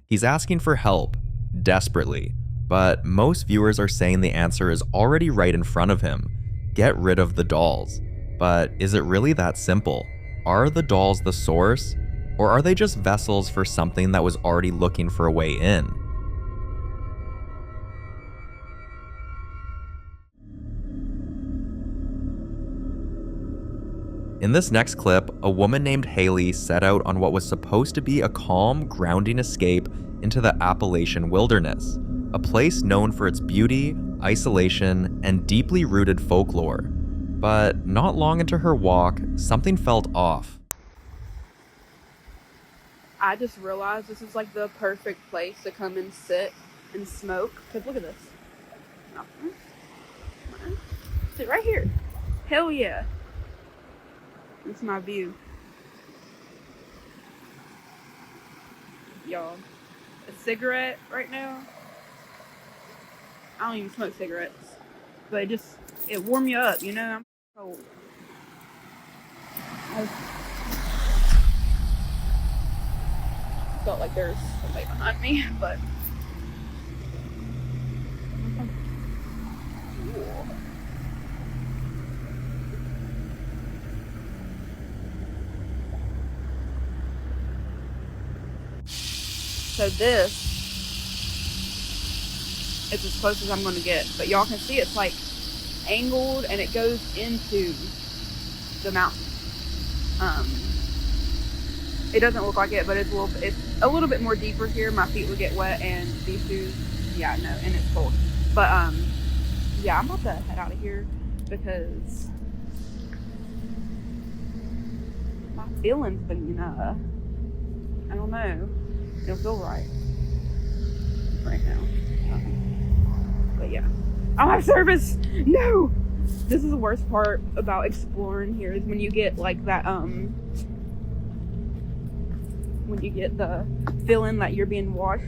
He's asking for help, desperately, but most viewers are saying the answer is already right in front of him. Get rid of the dolls. But is it really that simple? Are the dolls the source? Or are they just vessels for something that was already looking for a way in? In this next clip, a woman named Haley set out on what was supposed to be a calm, grounding escape into the Appalachian wilderness, a place known for its beauty, isolation, and deeply rooted folklore. But not long into her walk, something felt off. I just realized this is like the perfect place to come and sit and smoke. Cause look at this. Sit right here. Hell yeah. It's my view. Y'all, a cigarette right now. I don't even smoke cigarettes, but it warm you up, you know? I'm cold. I felt like there's somebody behind me, but cool. So this is as close as I'm going to get, but y'all can see it's like angled and it goes into the mountain. It doesn't look like it, but it's a little bit more deeper here. My feet would get wet, and these shoes, yeah, no, and it's cold. But yeah, I'm about to head out of here because my feelings been, I don't know. It don't feel right now. But yeah, I don't have service. No, this is the worst part about exploring here is when you get like that. When you get the feeling that you're being watched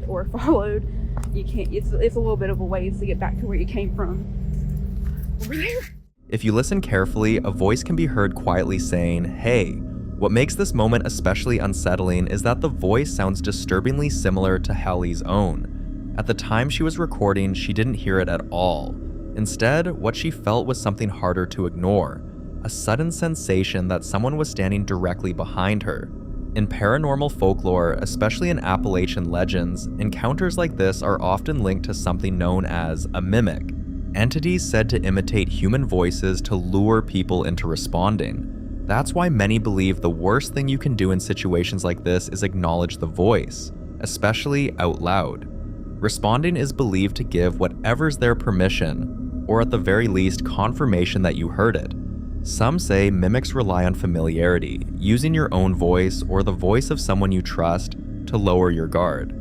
or followed, you can't. It's a little bit of a ways to get back to where you came from. Over there. If you listen carefully, a voice can be heard quietly saying, "Hey." What makes this moment especially unsettling is that the voice sounds disturbingly similar to Haley's own. At the time she was recording, she didn't hear it at all. Instead, what she felt was something harder to ignore, a sudden sensation that someone was standing directly behind her. In paranormal folklore, especially in Appalachian legends, encounters like this are often linked to something known as a mimic, entities said to imitate human voices to lure people into responding. That's why many believe the worst thing you can do in situations like this is acknowledge the voice, especially out loud. Responding is believed to give whatever's their permission, or at the very least confirmation that you heard it. Some say mimics rely on familiarity, using your own voice or the voice of someone you trust to lower your guard.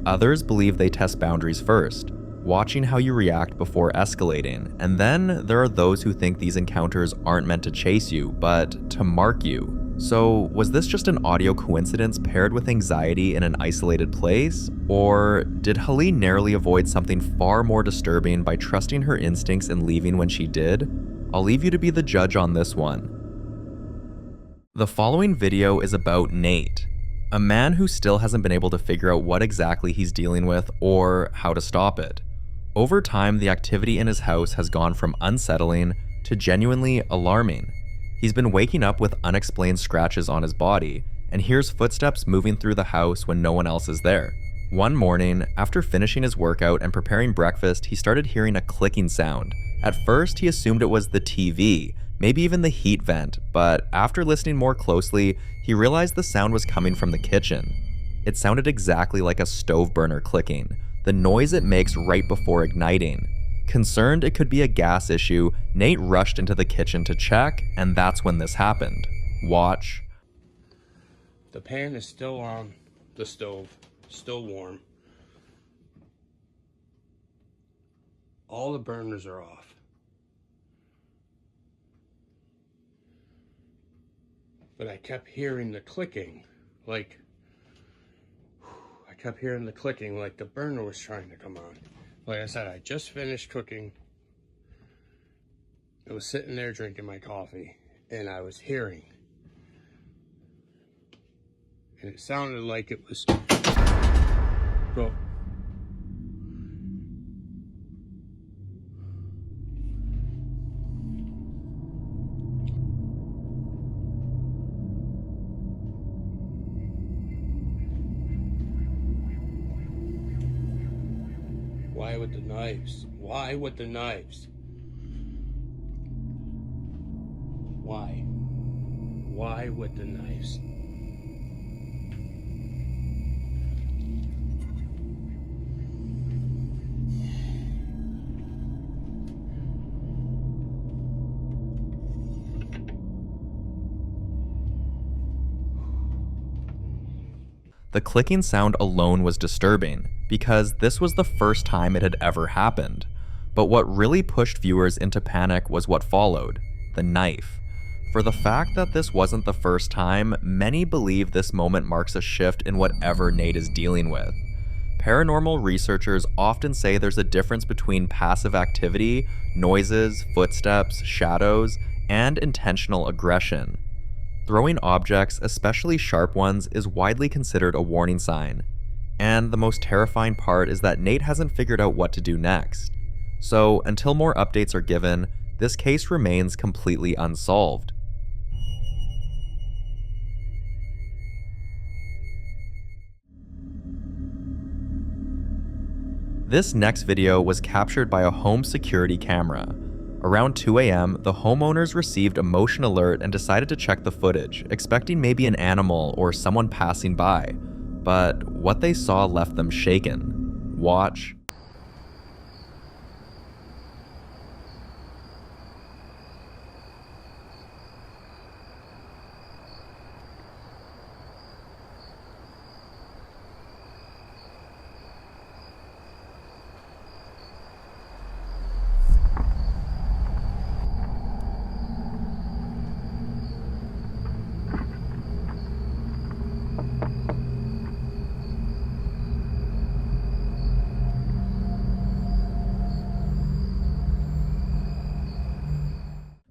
Others believe they test boundaries first, watching how you react before escalating, and then there are those who think these encounters aren't meant to chase you, but to mark you. So was this just an audio coincidence paired with anxiety in an isolated place? Or did Haley narrowly avoid something far more disturbing by trusting her instincts and leaving when she did? I'll leave you to be the judge on this one. The following video is about Nate, a man who still hasn't been able to figure out what exactly he's dealing with or how to stop it. Over time, the activity in his house has gone from unsettling to genuinely alarming. He's been waking up with unexplained scratches on his body and hears footsteps moving through the house when no one else is there. One morning, after finishing his workout and preparing breakfast, he started hearing a clicking sound. At first, he assumed it was the TV, maybe even the heat vent, but after listening more closely, he realized the sound was coming from the kitchen. It sounded exactly like a stove burner clicking, the noise it makes right before igniting. Concerned it could be a gas issue, Nate rushed into the kitchen to check, and that's when this happened. Watch. The pan is still on the stove, still warm. All the burners are off. But I kept hearing the clicking, like the burner was trying to come on. Like I said, I just finished cooking. I was sitting there drinking my coffee, and I was hearing. And it sounded like it was... Bro. Why with the knives? Why with the knives? Why? Why with the knives? The clicking sound alone was disturbing, because this was the first time it had ever happened. But what really pushed viewers into panic was what followed, the knife. For the fact that this wasn't the first time, many believe this moment marks a shift in whatever Nate is dealing with. Paranormal researchers often say there's a difference between passive activity, noises, footsteps, shadows, and intentional aggression. Throwing objects, especially sharp ones, is widely considered a warning sign. And the most terrifying part is that Nate hasn't figured out what to do next. So, until more updates are given, this case remains completely unsolved. This next video was captured by a home security camera. Around 2 a.m., the homeowners received a motion alert and decided to check the footage, expecting maybe an animal or someone passing by. But what they saw left them shaken. Watch.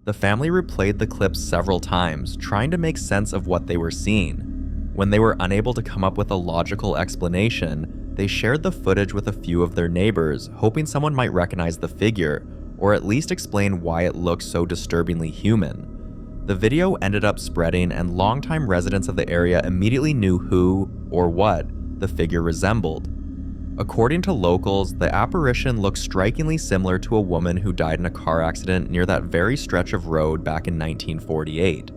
The family replayed the clips several times, trying to make sense of what they were seeing. When they were unable to come up with a logical explanation, they shared the footage with a few of their neighbors, hoping someone might recognize the figure, or at least explain why it looked so disturbingly human. The video ended up spreading, and longtime residents of the area immediately knew who, or what, the figure resembled. According to locals, the apparition looked strikingly similar to a woman who died in a car accident near that very stretch of road back in 1948.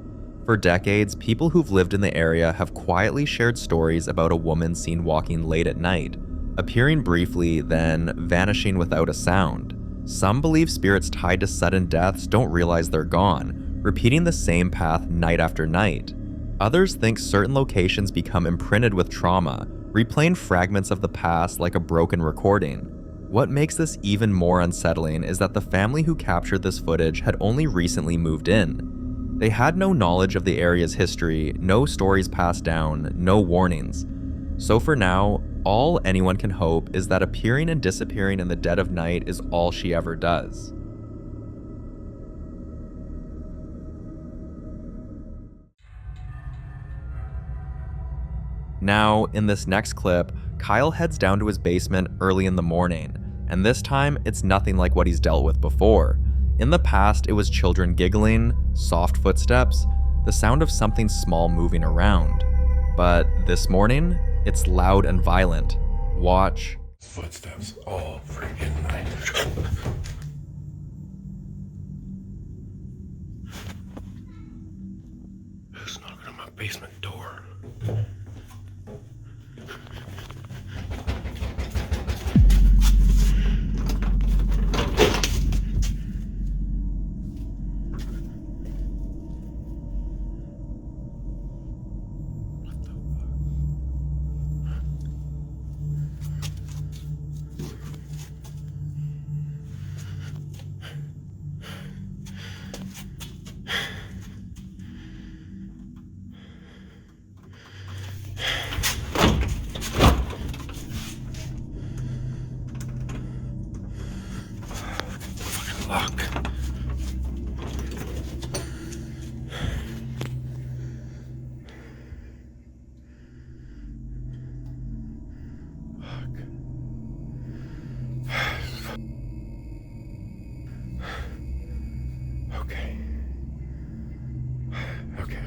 For decades, people who've lived in the area have quietly shared stories about a woman seen walking late at night, appearing briefly, then vanishing without a sound. Some believe spirits tied to sudden deaths don't realize they're gone, repeating the same path night after night. Others think certain locations become imprinted with trauma, replaying fragments of the past like a broken recording. What makes this even more unsettling is that the family who captured this footage had only recently moved in. They had no knowledge of the area's history, no stories passed down, no warnings. So for now, all anyone can hope is that appearing and disappearing in the dead of night is all she ever does. Now, in this next clip, Kyle heads down to his basement early in the morning, and this time it's nothing like what he's dealt with before. In the past, it was children giggling, soft footsteps, the sound of something small moving around. But this morning, it's loud and violent. Watch. Footsteps all freaking night. Who's knocking on my basement door?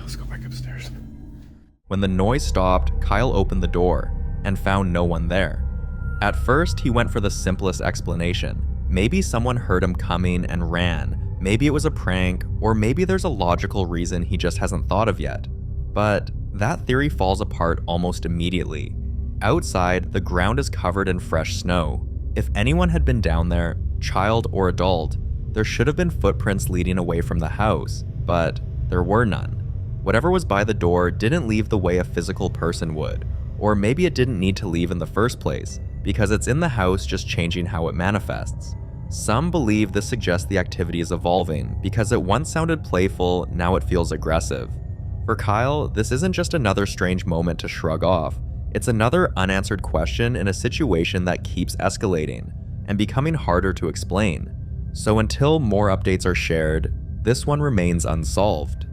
let's go back upstairs. When the noise stopped, Kyle opened the door and found no one there. At first, he went for the simplest explanation. Maybe someone heard him coming and ran, maybe it was a prank, or maybe there's a logical reason he just hasn't thought of yet. But that theory falls apart almost immediately. Outside, the ground is covered in fresh snow. If anyone had been down there, child or adult, there should have been footprints leading away from the house, but there were none. Whatever was by the door didn't leave the way a physical person would, or maybe it didn't need to leave in the first place, because it's in the house just changing how it manifests. Some believe this suggests the activity is evolving, because it once sounded playful, now it feels aggressive. For Kyle, this isn't just another strange moment to shrug off, it's another unanswered question in a situation that keeps escalating, and becoming harder to explain. So until more updates are shared, this one remains unsolved.